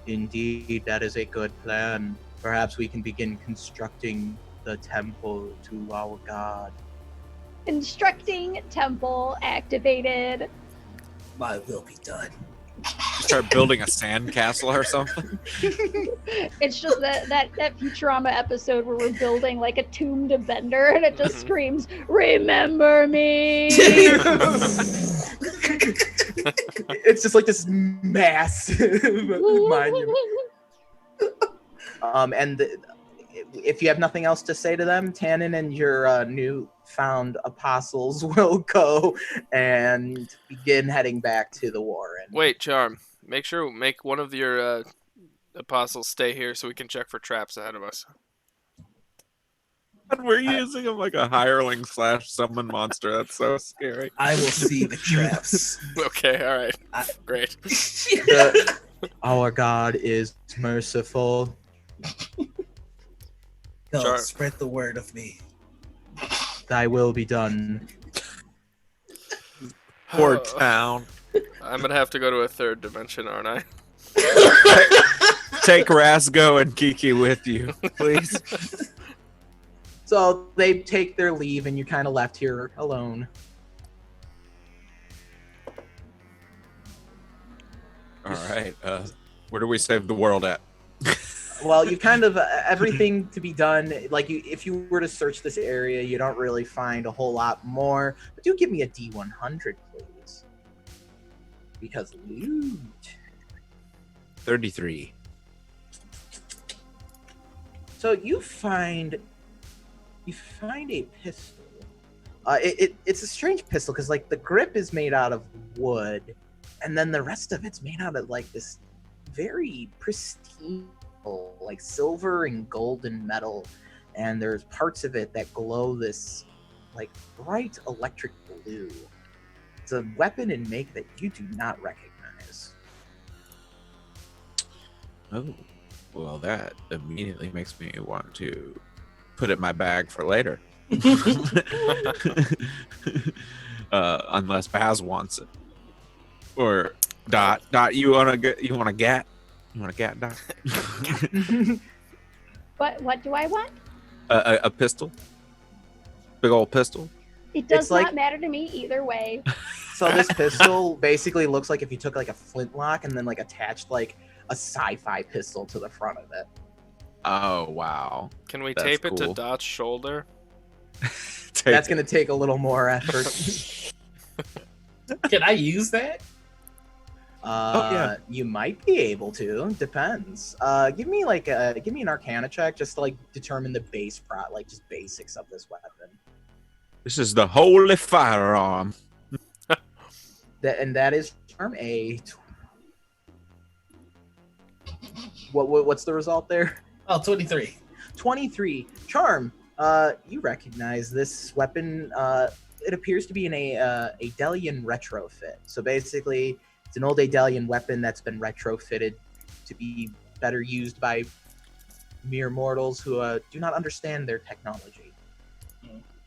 Indeed, that is a good plan. Perhaps we can begin constructing the temple to our god. Constructing temple activated. My will be done. Start building a sandcastle or something. It's just that Futurama episode where we're building like a tomb to Bender and it just screams, "Remember me!" It's just like this massive monument. And if you have nothing else to say to them, Tannen and your newfound apostles will go and begin heading back to the Warren. Wait, Charm. Make one of your apostles stay here so we can check for traps ahead of us. And we're using him like a hireling / summon monster. That's so scary. I will see the traps. Okay, all right, great. Our God is merciful. Go spread the word of me. Thy will be done. Poor town. I'm gonna have to go to a third dimension, aren't I? Take Rasco and Kiki with you, please. So they take their leave, and you're kind of left here alone. All right. Where do we save the world at? Well, you kind of everything to be done. Like if you were to search this area, you don't really find a whole lot more. But do give me a D100, please, because loot. 33. So you find a pistol. It's a strange pistol because like the grip is made out of wood, and then the rest of it's made out of like this very pristine, like silver and golden metal, and there's parts of it that glow this like bright electric blue. It's a weapon and make that you do not recognize. Oh, well, that immediately makes me want to put it in my bag for later. Unless Baz wants it. Or Dot, you want a gat? You want a gat, Dot? What do I want? A pistol. Big old pistol. It does It's like- not matter to me either way. So this pistol basically looks like if you took like a flintlock and then like attached like a sci-fi pistol to the front of it. Oh, wow. Can we That's tape it to cool. Dot's shoulder? That's going to take a little more effort. Can I use that? Yeah. You might be able to. Depends. Give me an Arcana check just to like determine the base like just basics of this weapon. This is the holy firearm. That is charm a. What's the result there? Oh, 23. 23. Charm. You recognize this weapon. It appears to be in a Delian retrofit. So basically, it's an old Adelian weapon that's been retrofitted to be better used by mere mortals who do not understand their technology.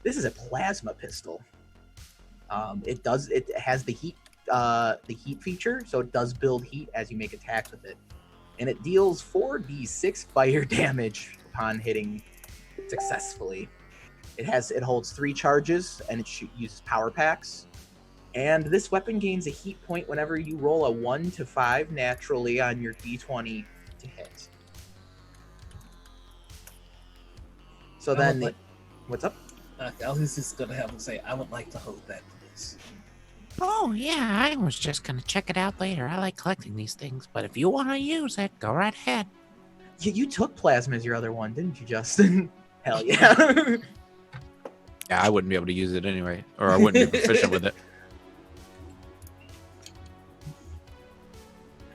This is a plasma pistol. It has the heat feature, so it does build heat as you make attacks with it, and it deals 4d6 fire damage upon hitting successfully. It holds 3 charges, and it uses power packs. And this weapon gains a heat point whenever you roll a 1 to 5 naturally on your D20 to hit. So then, what's up? I was just gonna have to say, I would like to hold that, please. Oh, yeah, I was just gonna check it out later. I like collecting these things, but if you want to use it, go right ahead. You took plasma as your other one, didn't you, Justin? Hell yeah. Yeah, I wouldn't be able to use it anyway, or I wouldn't be proficient with it.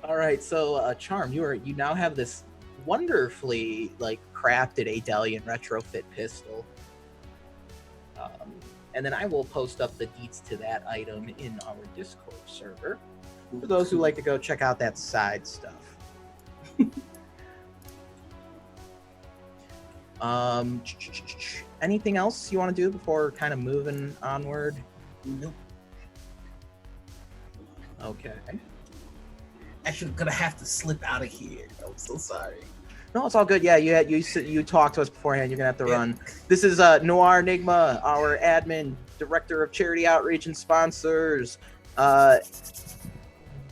All right, so Charm, you now have this wonderfully crafted Adelian retrofit pistol, and then I will post up the deets to that item in our Discord server for those who like to go check out that side stuff. Anything else you want to do before kind of moving onward? Nope. Okay. Actually, I'm gonna have to slip out of here. I'm so sorry. No, it's all good. Yeah, you talked to us beforehand. You're gonna have to run. This is Noir Enigma, our admin, director of charity outreach and sponsors. Go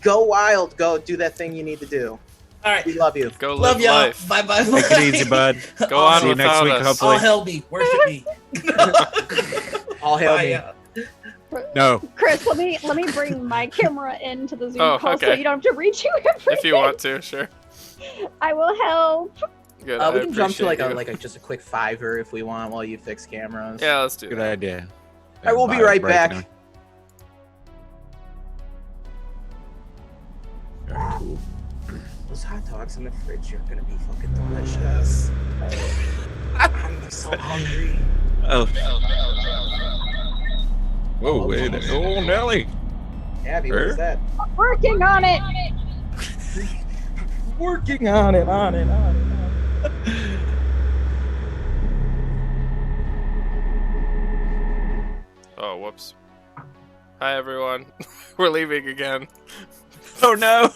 wild. Go do that thing you need to do. All right. We love you. Go Love live y'all. life. Bye bye. Take it easy, bud. Go on See you next without week, us. hopefully. All hail me. Worship me. All hail Bye, me. No. Chris, let me bring my camera into the Zoom Oh, call so okay. you don't have to reach you every If you want to, sure. I will help. Good. We can jump to appreciate you. just a quick $5 if we want while you fix cameras. Yeah, let's do Good that. idea. I will be Bye, right break back. it down. Very cool. Those hot dogs in the fridge are gonna be fucking delicious. I'm so hungry. Oh. Whoa, wait a minute. Oh, Nelly. Abby, what is that? Working on it. Working on it. Oh, whoops. Hi, everyone. We're leaving again. Oh, no.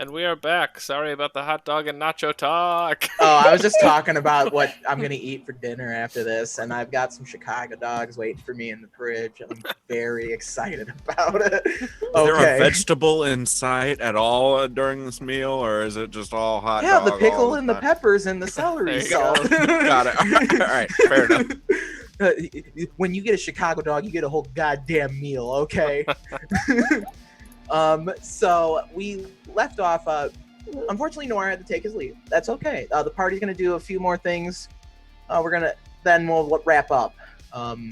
And we are back. Sorry about the hot dog and nacho talk. Oh, I was just talking about what I'm gonna eat for dinner after this, and I've got some Chicago dogs waiting for me in the fridge. I'm very excited about it. Is there a vegetable in sight at all during this meal, or is it just all hot Yeah, dog the pickle all and the time? peppers and the celery There you salt. Got it. All right, fair enough. When you get a Chicago dog, you get a whole goddamn meal, okay? So we left off. Unfortunately, Noir had to take his leave. That's okay. The party's gonna do a few more things. We'll wrap up.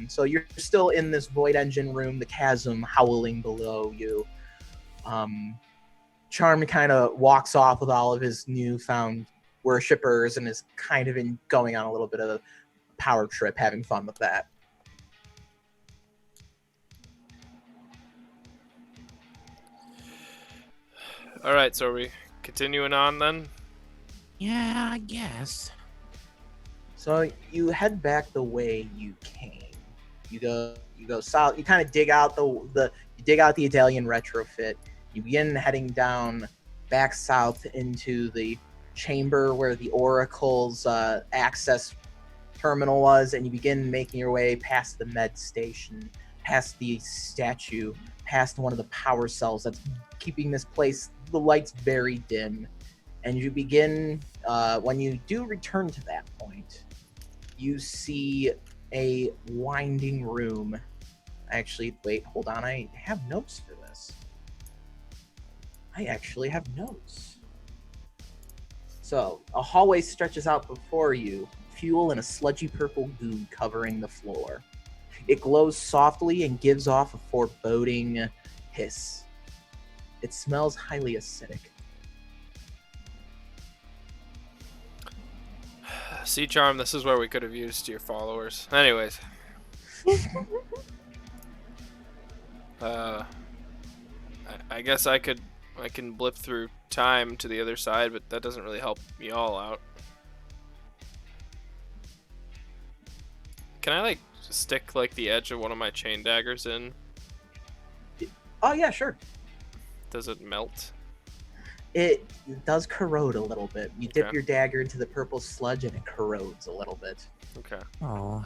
So you're still in this void engine room, the chasm howling below you. Charm kind of walks off with all of his newfound worshippers and is kind of going on a little bit of a power trip, having fun with that. All right, so are we continuing on then? Yeah, I guess. So you head back the way you came. You go south. You kind of dig out the Italian retrofit. You begin heading down back south into the chamber where the Oracle's access terminal was, and you begin making your way past the med station, past the statue, past one of the power cells that's keeping this place, the lights very dim. And you begin, when you do return to that point, you see a winding room. Actually, wait, hold on, I have notes for this. I actually have notes. So, a hallway stretches out before you, fuel in a sludgy purple goo covering the floor. It glows softly and gives off a foreboding hiss. It smells highly acidic. See, Charm, this is where we could have used your followers. Anyways. I guess I can blip through time to the other side, but that doesn't really help me all out. Can I, like, stick, like, the edge of one of my chain daggers in? Oh, yeah, sure. Does it melt? It does corrode a little bit. You dip Okay. your dagger into the purple sludge and it corrodes a little bit. Okay. Oh,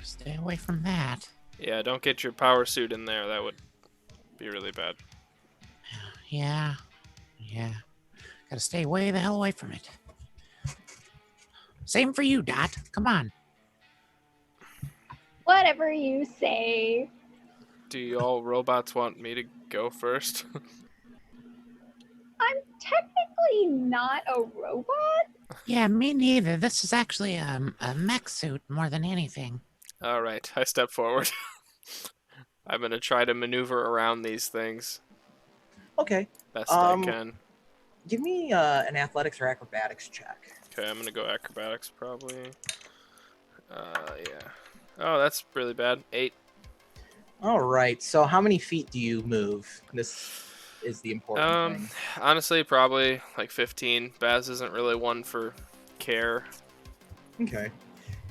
stay away from that. Yeah, don't get your power suit in there. That would be really bad. Yeah. Gotta stay way the hell away from it. Same for you, Dot. Come on. Whatever you say. Do you all robots want me to go first? I'm technically not a robot. Yeah, me neither. This is actually a mech suit more than anything. All right, I step forward. I'm gonna try to maneuver around these things Okay. best I can. Give me an athletics or acrobatics check. Okay, I'm gonna go acrobatics probably. Yeah. Oh, that's really bad. 8. All right. So how many feet do you move? This is the important thing. Honestly, probably like 15. Baz isn't really one for care. Okay.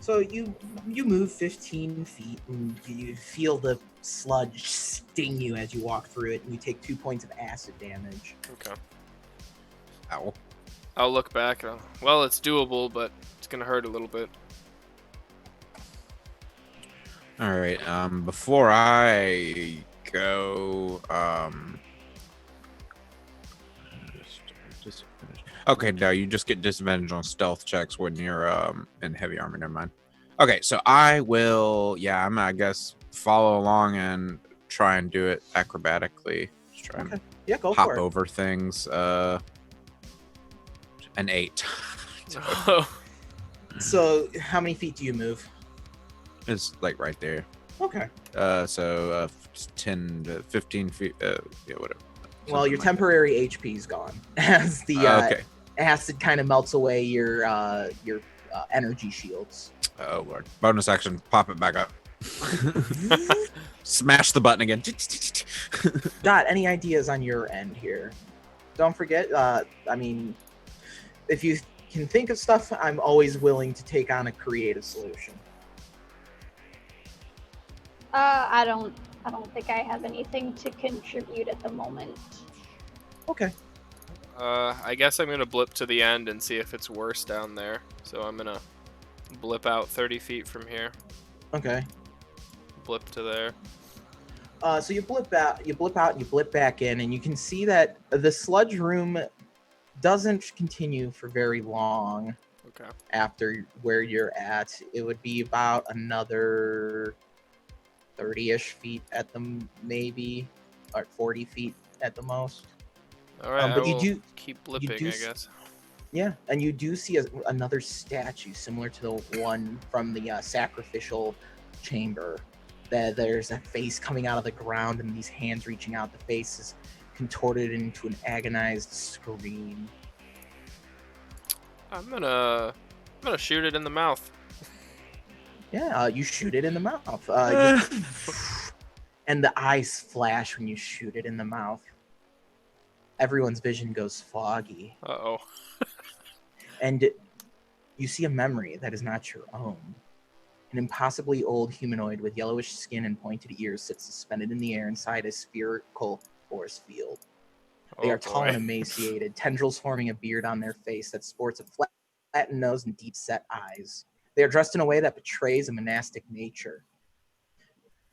So you move 15 feet and you feel the sludge sting you as you walk through it, and you take 2 points of acid damage. Okay. Ow. I'll look back. Well, it's doable, but it's gonna hurt a little bit. All right. Before I go, okay, no, you just get disadvantage on stealth checks when you're in heavy armor. Never mind. Okay, so I will. Yeah, I'm gonna, I guess, follow along and try and do it acrobatically. Just try and Yeah, go hop for it. over things. An 8. So how many feet do you move? It's like right there. Okay. So 10 to 15 feet. Yeah, whatever. Well, Something your like temporary HP is gone as the that. Okay. acid kind of melts away your energy shields. Oh lord. Bonus action. Pop it back up. Smash the button again. Dot, any ideas on your end here? Don't forget, I mean, if you can think of stuff, I'm always willing to take on a creative solution. I don't think I have anything to contribute at the moment. Okay. I guess I'm gonna blip to the end and see if it's worse down there. So I'm gonna blip out 30 feet from here. Okay. Blip to there. So you blip out, you blip back in, and you can see that the sludge room doesn't continue for very long. Okay. After where you're at, it would be about another 30-ish feet at the maybe, or 40 feet at the most. All right. But I you will do keep blipping, I guess. Yeah, and you do see another statue similar to the one from the sacrificial chamber. That there's a face coming out of the ground and these hands reaching out. The face is contorted into an agonized scream. I'm gonna shoot it in the mouth. Yeah, you shoot it in the mouth. And the eyes flash when you shoot it in the mouth. Everyone's vision goes foggy. Uh-oh. And you see a memory that is not your own. An impossibly old humanoid with yellowish skin and pointed ears sits suspended in the air inside a spherical force field. They are tall and emaciated, tendrils forming a beard on their face that sports a flattened nose and deep-set eyes. They are dressed in a way that betrays a monastic nature.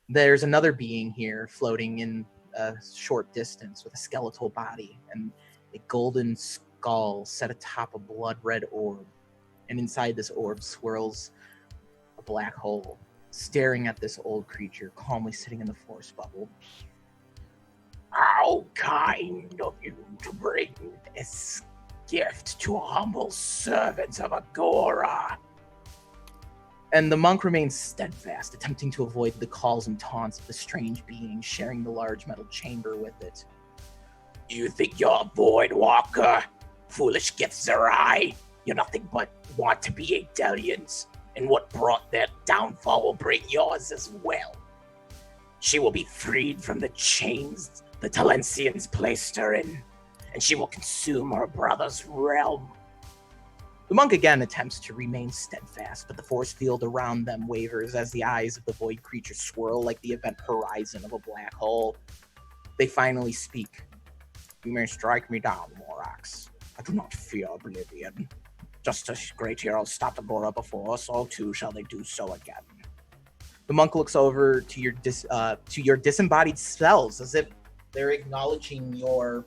There's another being here floating in a short distance with a skeletal body and a golden skull set atop a blood-red orb. And inside this orb swirls a black hole, staring at this old creature calmly sitting in the force bubble. How kind of you to bring this gift to humble servants of Agora. And the monk remains steadfast, attempting to avoid the calls and taunts of the strange being sharing the large metal chamber with it. You think you're a void walker? Foolish Githzerai? You're nothing but want to be a Delians, and what brought their downfall will bring yours as well. She will be freed from the chains the Telencians placed her in, and she will consume her brother's realm. The monk again attempts to remain steadfast, but the force field around them wavers as the eyes of the void creature swirl like the event horizon of a black hole. They finally speak. You may strike me down, Morax. I do not fear oblivion. Just as great heroes stopped Agora before, so too shall they do so again. The monk looks over to your disembodied selves as if they're acknowledging your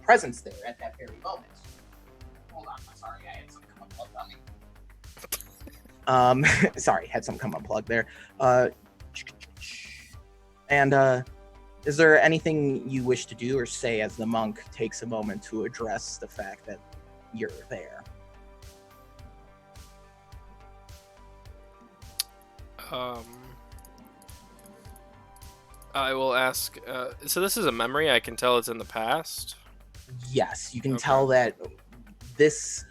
presence there at that very moment. Hold on, I'm sorry, I had something come unplugged on me. Sorry, had something come unplugged there. Is there anything you wish to do or say as the monk takes a moment to address the fact that you're there? I will ask, so this is a memory, I can tell it's in the past? Yes, you can tell that this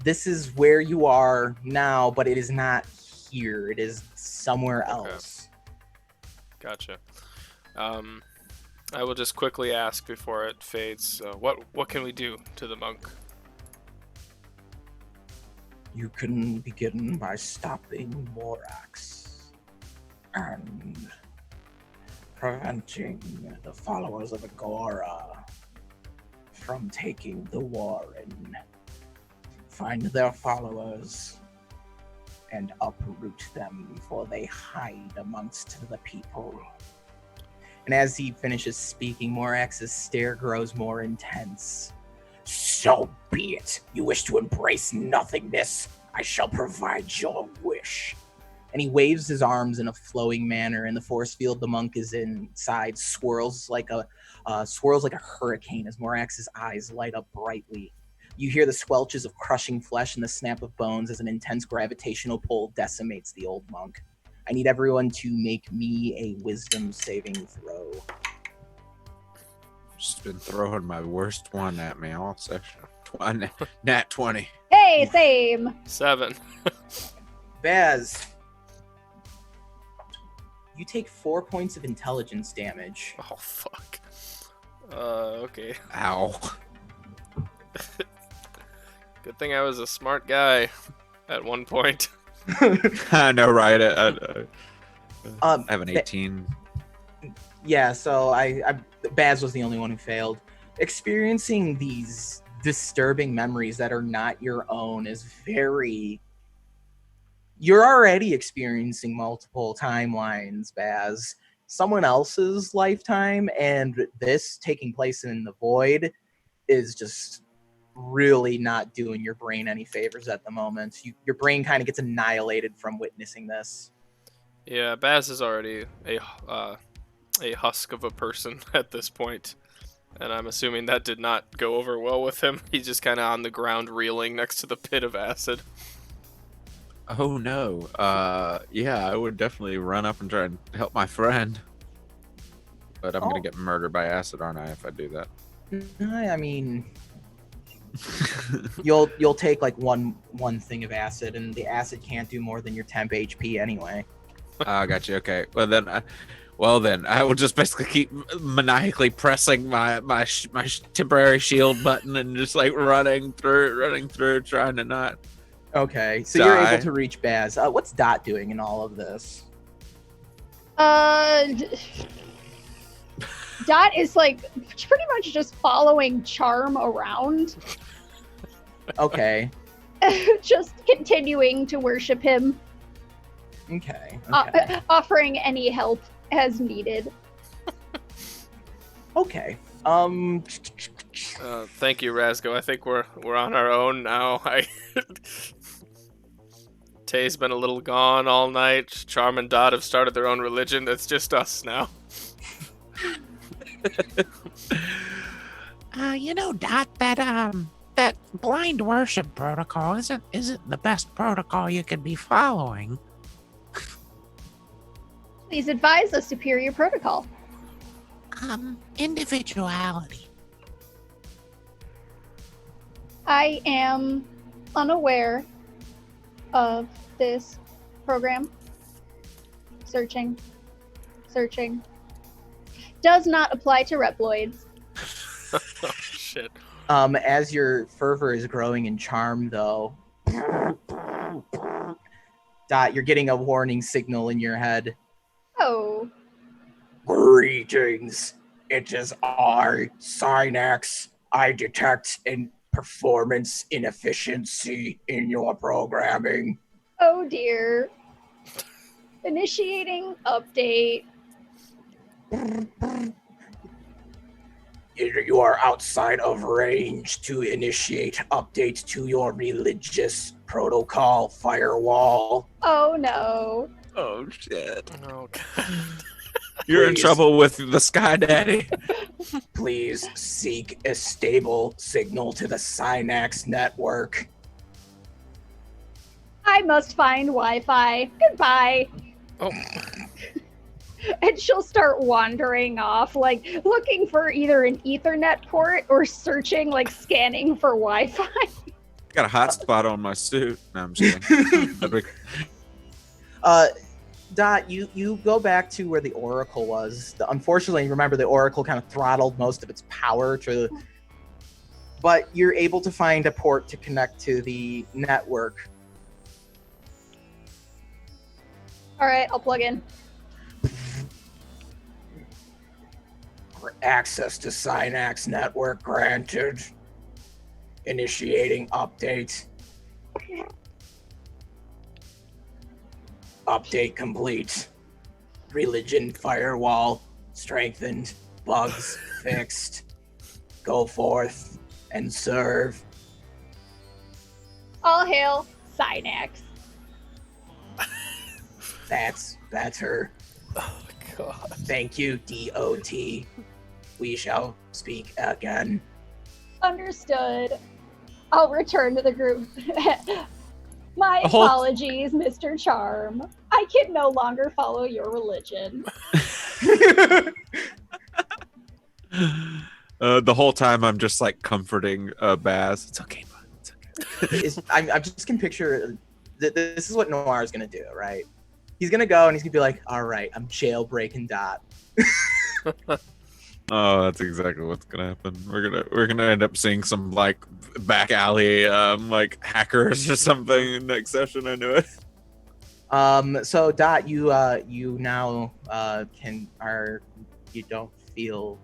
is where you are now, but it is not here. It is somewhere else. Gotcha. I will just quickly ask before it fades, what can we do to the monk? You can begin by stopping Morax and preventing the followers of Agora from taking the Warren. Find their followers and uproot them, for they hide amongst the people. And as he finishes speaking, Morax's stare grows more intense. So be it. You wish to embrace nothingness. I shall provide your wish. And he waves his arms in a flowing manner, and the force field the monk is inside swirls like a hurricane as Morax's eyes light up brightly. You hear the squelches of crushing flesh and the snap of bones as an intense gravitational pull decimates the old monk. I need everyone to make me a wisdom saving throw. Just been throwing my worst one at me all section. Nat 20. Hey, same. 7. Baz, you take 4 points of intelligence damage. Oh, fuck. Okay. Ow. Good thing I was a smart guy at one point. I know, right? I have an 18. Yeah, so Baz was the only one who failed. Experiencing these disturbing memories that are not your own is very. You're already experiencing multiple timelines, Baz. Someone else's lifetime and this taking place in the void is just really not doing your brain any favors at the moment. Your brain kind of gets annihilated from witnessing this. Yeah, Baz is already a husk of a person at this point, and I'm assuming that did not go over well with him. He's just kind of on the ground reeling next to the pit of acid. Oh no. Yeah, I would definitely run up and try and help my friend. But I'm gonna get murdered by acid, aren't I, if I do that? I mean, you'll take like one thing of acid, and the acid can't do more than your temp HP anyway. I got you. Okay. Well then, I will just basically keep maniacally pressing my temporary shield button and just like running through, trying to not. Okay, so die. You're able to reach Baz. What's Dot doing in all of this? Dot is like pretty much just following Charm around. Okay. Just continuing to worship him. Okay. Offering any help as needed. Okay. Thank you, Razgo. I think we're on our own now. Tay's been a little gone all night. Charm and Dot have started their own religion. It's just us now. Dot, that blind worship protocol isn't the best protocol you could be following. Please advise a superior protocol. Individuality. I am unaware of this program. Searching. Does not apply to Reploids. Oh, shit. As your fervor is growing in Charm, though, Dot, you're getting a warning signal in your head. Oh. Greetings. It is I, Synax. I detect performance inefficiency in your programming. Oh dear. Initiating update. You are outside of range to initiate updates to your religious protocol firewall. Oh no. Oh shit. Oh god. You're in trouble with the Sky Daddy. Please seek a stable signal to the Synax network. I must find Wi-Fi. Goodbye. Oh. And she'll start wandering off, like looking for either an Ethernet port or searching, like scanning for Wi-Fi. Got a hot spot on my suit. No, I'm just kidding. Dot, you go back to where the Oracle was. Unfortunately, remember the Oracle kind of throttled most of its power but you're able to find a port to connect to the network. All right, I'll plug in. Access to Synax network granted. Initiating update. Update complete. Religion firewall strengthened. Bugs fixed. Go forth and serve. All hail Synax. That's her. Oh god. Thank you, DOT. We shall speak again. Understood. I'll return to the group. My apologies, Mr. Charm. I can no longer follow your religion. The whole time I'm just like comforting Baz. It's okay, bud. It's okay. I just can picture this is what Noir is gonna do, right? He's gonna go and he's gonna be like, "All right, I'm jailbreaking Dot." Oh, that's exactly what's gonna happen. We're gonna end up seeing some like back alley like hackers or something next session. I knew it. So Dot, you now you don't feel,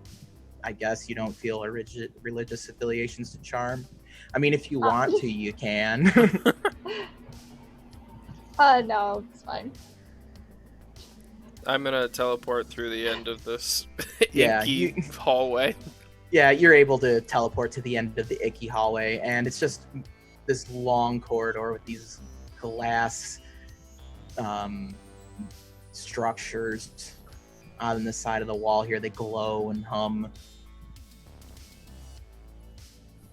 I guess, you don't feel a rigid religious affiliations to charm. I mean, if you want to, you can. No, it's fine. I'm gonna teleport through the end of this Yeah, inky hallway. Yeah, you're able to teleport to the end of the icky hallway, and it's just this long corridor with these glass structures on the side of the wall here. They glow and hum.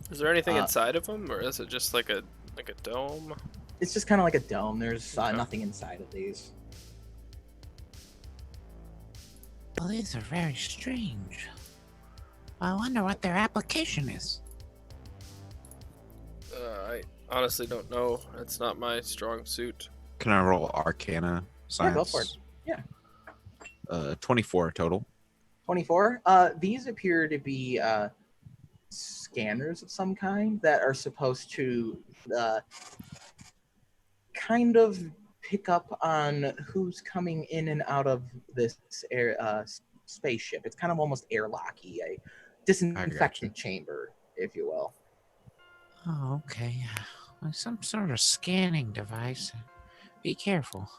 Is there anything inside of them, or is it just like a dome? It's just kind of like a dome. There's Okay. nothing inside of these. Well, these are very strange. I wonder what their application is. I honestly don't know. It's not my strong suit. Can I roll Arcana science? Yeah, go for it. Yeah. 24 total. 24. These appear to be scanners of some kind that are supposed to kind of pick up on who's coming in and out of this spaceship. It's kind of almost airlocky, a disinfectant chamber, if you will. Oh, okay. Like some sort of scanning device. Be careful.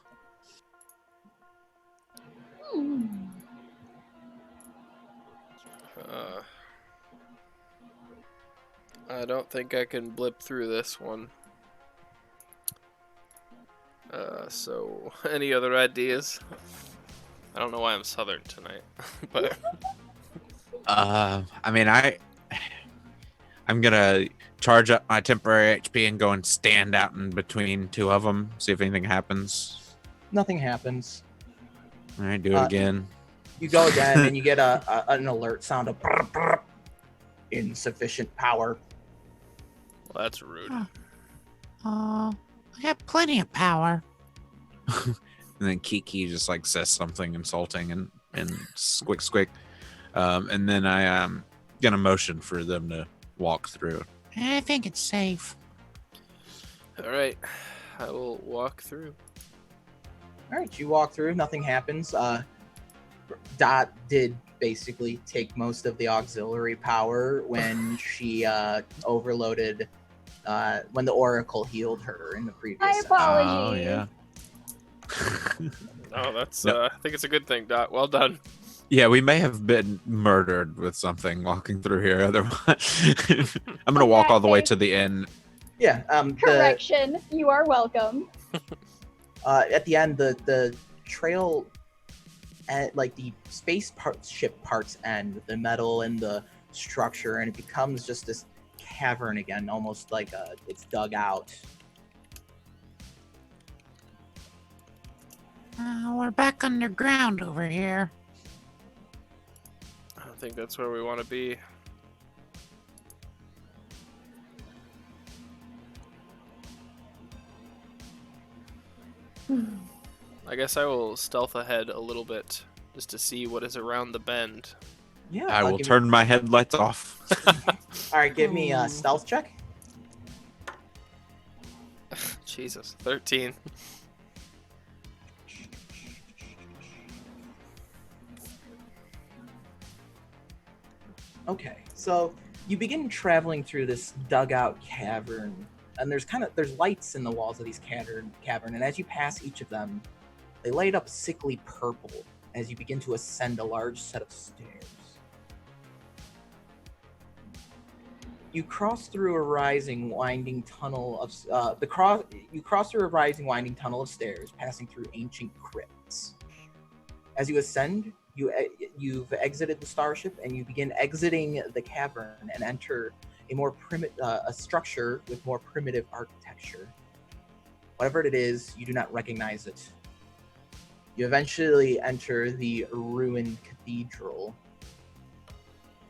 I don't think I can blip through this one. So, any other ideas? I don't know why I'm southern tonight, but I mean, I'm gonna charge up my temporary HP and go and stand out in between two of them, see if anything happens. Nothing happens. All right, do it again. You go again, and you get an alert sound of brr, brr, insufficient power. well, that's rude. I got plenty of power. And then Kiki just like says something insulting and squick squick. And then I am gonna motion for them to walk through. I think it's safe. All right, I will walk through. All right, you walk through. Nothing happens. Dot did basically take most of the auxiliary power when she overloaded. When the Oracle healed her in the previous. My apologies. Oh yeah. Oh, that's. Yep. I think it's a good thing, Dot. Well done. Yeah, we may have been murdered with something walking through here. Otherwise, I'm gonna walk all the way to the end. Yeah. Correction. You are welcome. At the end, the trail, at like the spaceship parts end with the metal and the structure, and it becomes just this cavern again, almost like it's dug out. We're back underground over here. I don't think that's where we want to be. I guess I will stealth ahead a little bit just to see what is around the bend. Yeah. I will turn my headlights off. All right, give me a stealth check. Jesus, 13. Okay, so you begin traveling through this dugout cavern, and there's lights in the walls of these cavern, and as you pass each of them, they light up sickly purple as you begin to ascend a large set of stairs. You cross through a rising, winding tunnel of stairs, passing through ancient crypts. As you ascend, you've exited the starship, and you begin exiting the cavern and enter a structure with more primitive architecture. Whatever it is, you do not recognize it. You eventually enter the ruined cathedral.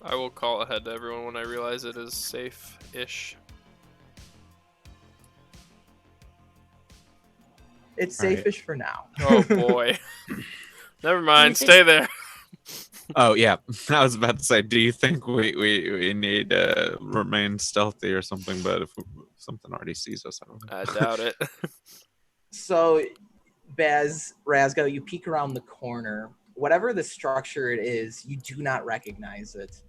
I will call ahead to everyone when I realize it is safe-ish. It's All right. safe-ish for now. Oh boy. Never mind, stay there. Oh yeah, I was about to say, do you think we need to remain stealthy or something? But if something already sees us, I don't know. I doubt it. So, Razgo, you peek around the corner, whatever the structure it is, you do not recognize it.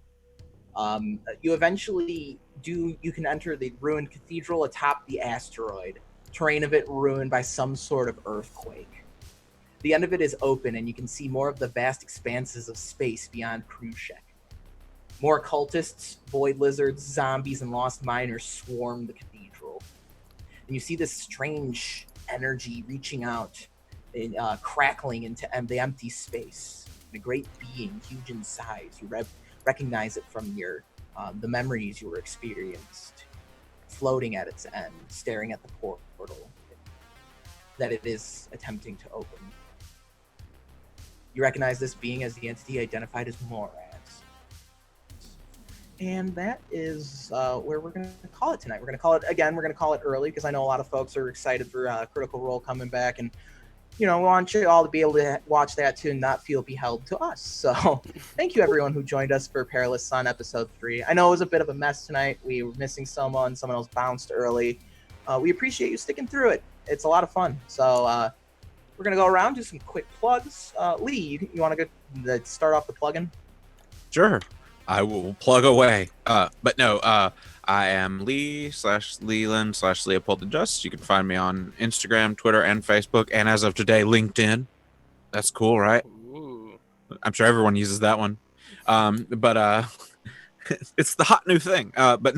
You eventually you can enter the ruined cathedral atop the asteroid, terrain of it ruined by some sort of earthquake. The end of it is open, and you can see more of the vast expanses of space beyond Khrushchev. More cultists, void lizards, zombies, and lost miners swarm the cathedral. And you see this strange energy reaching out and crackling into the empty space. And a great being, huge in size. You recognize it from your the memories you were experienced, floating at its end, staring at the portal that it is attempting to open. You recognize this being as the entity identified as Morad. And that is where we're going to call it tonight. We're going to call it early because I know a lot of folks are excited for Critical Role coming back. And, we want you all to be able to watch that too and not feel beheld to us. So thank you, everyone who joined us for Perilous on episode 3. I know it was a bit of a mess tonight. We were missing someone else bounced early. We appreciate you sticking through it. It's a lot of fun. So we're going to go around, do some quick plugs. Lee, you want to start off the plug-in? Sure. I will plug away. But no, I am Lee/Leland/Leopold the Just. You can find me on Instagram, Twitter, and Facebook, and as of today, LinkedIn. That's cool, right? Ooh. I'm sure everyone uses that one. But it's the hot new thing. But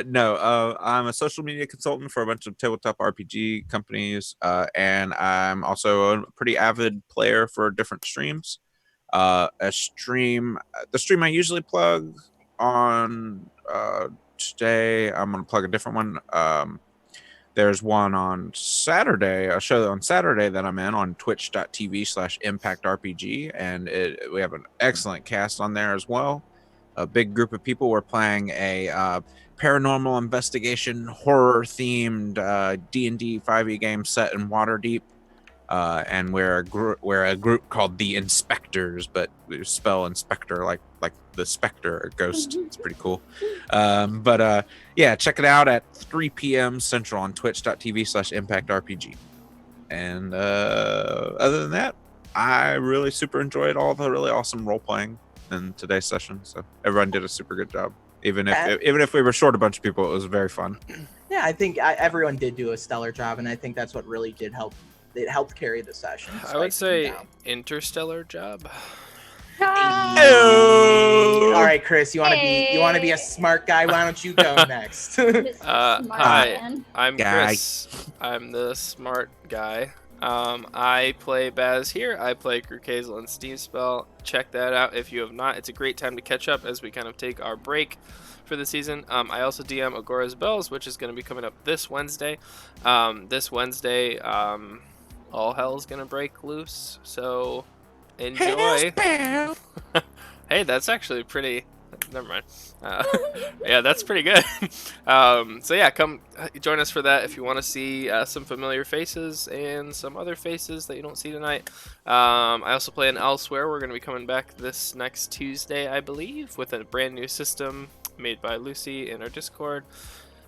no, I'm a social media consultant for a bunch of tabletop RPG companies, and I'm also a pretty avid player for different streams. The stream I usually plug on today, I'm gonna plug a different one. There's one on Saturday, a show on Saturday that I'm in on twitch.tv/impactrpg, and we have an excellent cast on there as well. A big group of people. We're playing a paranormal investigation horror themed D&D 5e game set in Waterdeep. And we're a group called the Inspectors, but we spell Inspector like the Spectre ghost. It's pretty cool. But yeah, check it out at 3 p.m. Central on twitch.tv/impactrpg. And other than that, I really super enjoyed all the really awesome role playing in today's session. So everyone did a super good job. Even if we were short a bunch of people, it was very fun. Yeah, I think everyone did do a stellar job, and I think that's what really did help. It helped carry the session. I would say interstellar job. All right, Chris, you want to be a smart guy? Why don't you go next? Hi, I'm Chris. I'm the smart guy. I play Baz here. I play Kurkazel and Steam Spell. Check that out if you have not. It's a great time to catch up as we kind of take our break for the season. I also DM Agora's Bells, which is going to be coming up this Wednesday. All hell's gonna break loose, so enjoy. Hey, that's actually pretty. Never mind. Yeah, that's pretty good. So yeah, come join us for that if you want to see some familiar faces and some other faces that you don't see tonight. I also play in Elsewhere. We're going to be coming back this next Tuesday, I believe, with a brand new system made by Lucy in our Discord.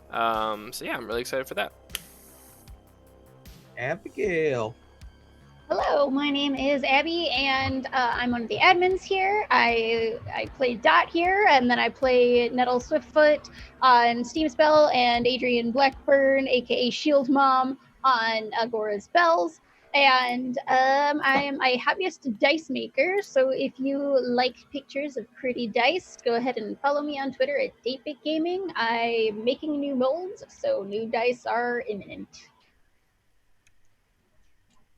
So yeah, I'm really excited for that. Abigail. Hello, my name is Abby, and I'm one of the admins here. I play Dot here, and then I play Nettle Swiftfoot on Steam Spell, and Adrian Blackburn, aka Shield Mom, on Agora's Bells. And I am a hobbyist dice maker, so if you like pictures of pretty dice, go ahead and follow me on Twitter at DateBit Gaming. I'm making new molds, so new dice are imminent.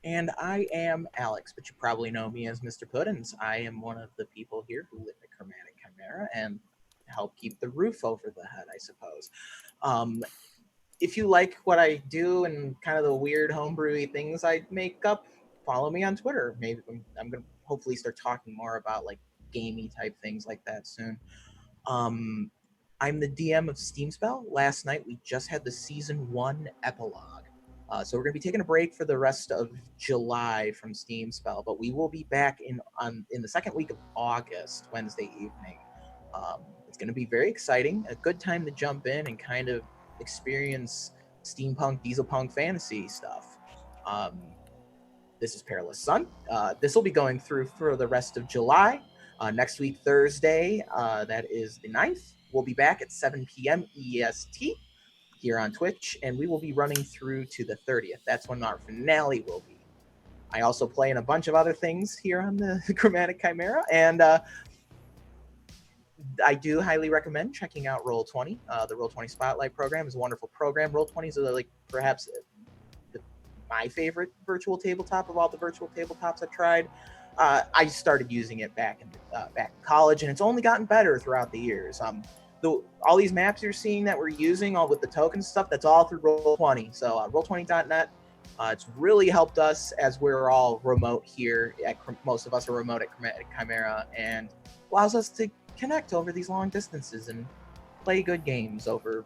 And I am Alex, but you probably know me as Mr. Puddins. I am one of the people here who live in Chromatic Chimera and help keep the roof over the head, I suppose. If you like what I do and kind of the weird homebrewy things I make up, follow me on Twitter. Maybe I'm going to hopefully start talking more about like gamey type things like that soon. I'm the DM of Steam Spell. Last night we just had the season 1 epilogue. So we're going to be taking a break for the rest of July from Steam Spell, but we will be back in the second week of August, Wednesday evening. It's going to be very exciting, a good time to jump in and kind of experience steampunk, dieselpunk fantasy stuff. This is Perilous Sun. This will be going through for the rest of July. Next week, Thursday, that is the 9th, we'll be back at 7 p.m. EST here on Twitch, and we will be running through to the 30th. That's when our finale will be. I also play in a bunch of other things here on the Chromatic Chimera, and I do highly recommend checking out Roll20. The Roll20 Spotlight program is a wonderful program. Roll20 is like perhaps my favorite virtual tabletop of all the virtual tabletops I've tried. I started using it back in college, and it's only gotten better throughout the years. All these maps you're seeing that we're using, all with the token stuff, that's all through Roll20. So Roll20.net. It's really helped us as we're all remote here. Most of us are remote at Chromatic Chimera, and allows us to connect over these long distances and play good games over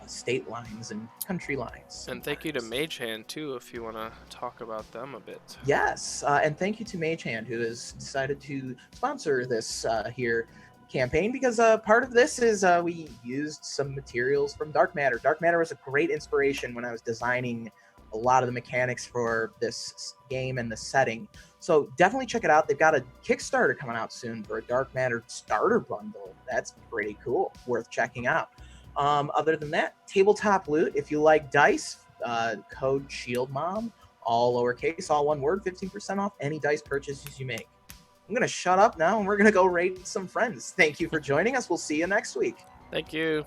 state lines and country lines. And thank you to Mage Hand too, if you want to talk about them a bit. Yes, and thank you to Mage Hand, who has decided to sponsor this here campaign, because part of this is we used some materials from Dark Matter. Dark Matter was a great inspiration when I was designing a lot of the mechanics for this game and the setting. So definitely check it out. They've got a Kickstarter coming out soon for a Dark Matter starter bundle. That's pretty cool. Worth checking out. Other than that, tabletop loot. If you like dice, code SHIELDMOM, all lowercase, all one word, 15% off any dice purchases you make. I'm going to shut up now, and we're going to go raid some friends. Thank you for joining us. We'll see you next week. Thank you.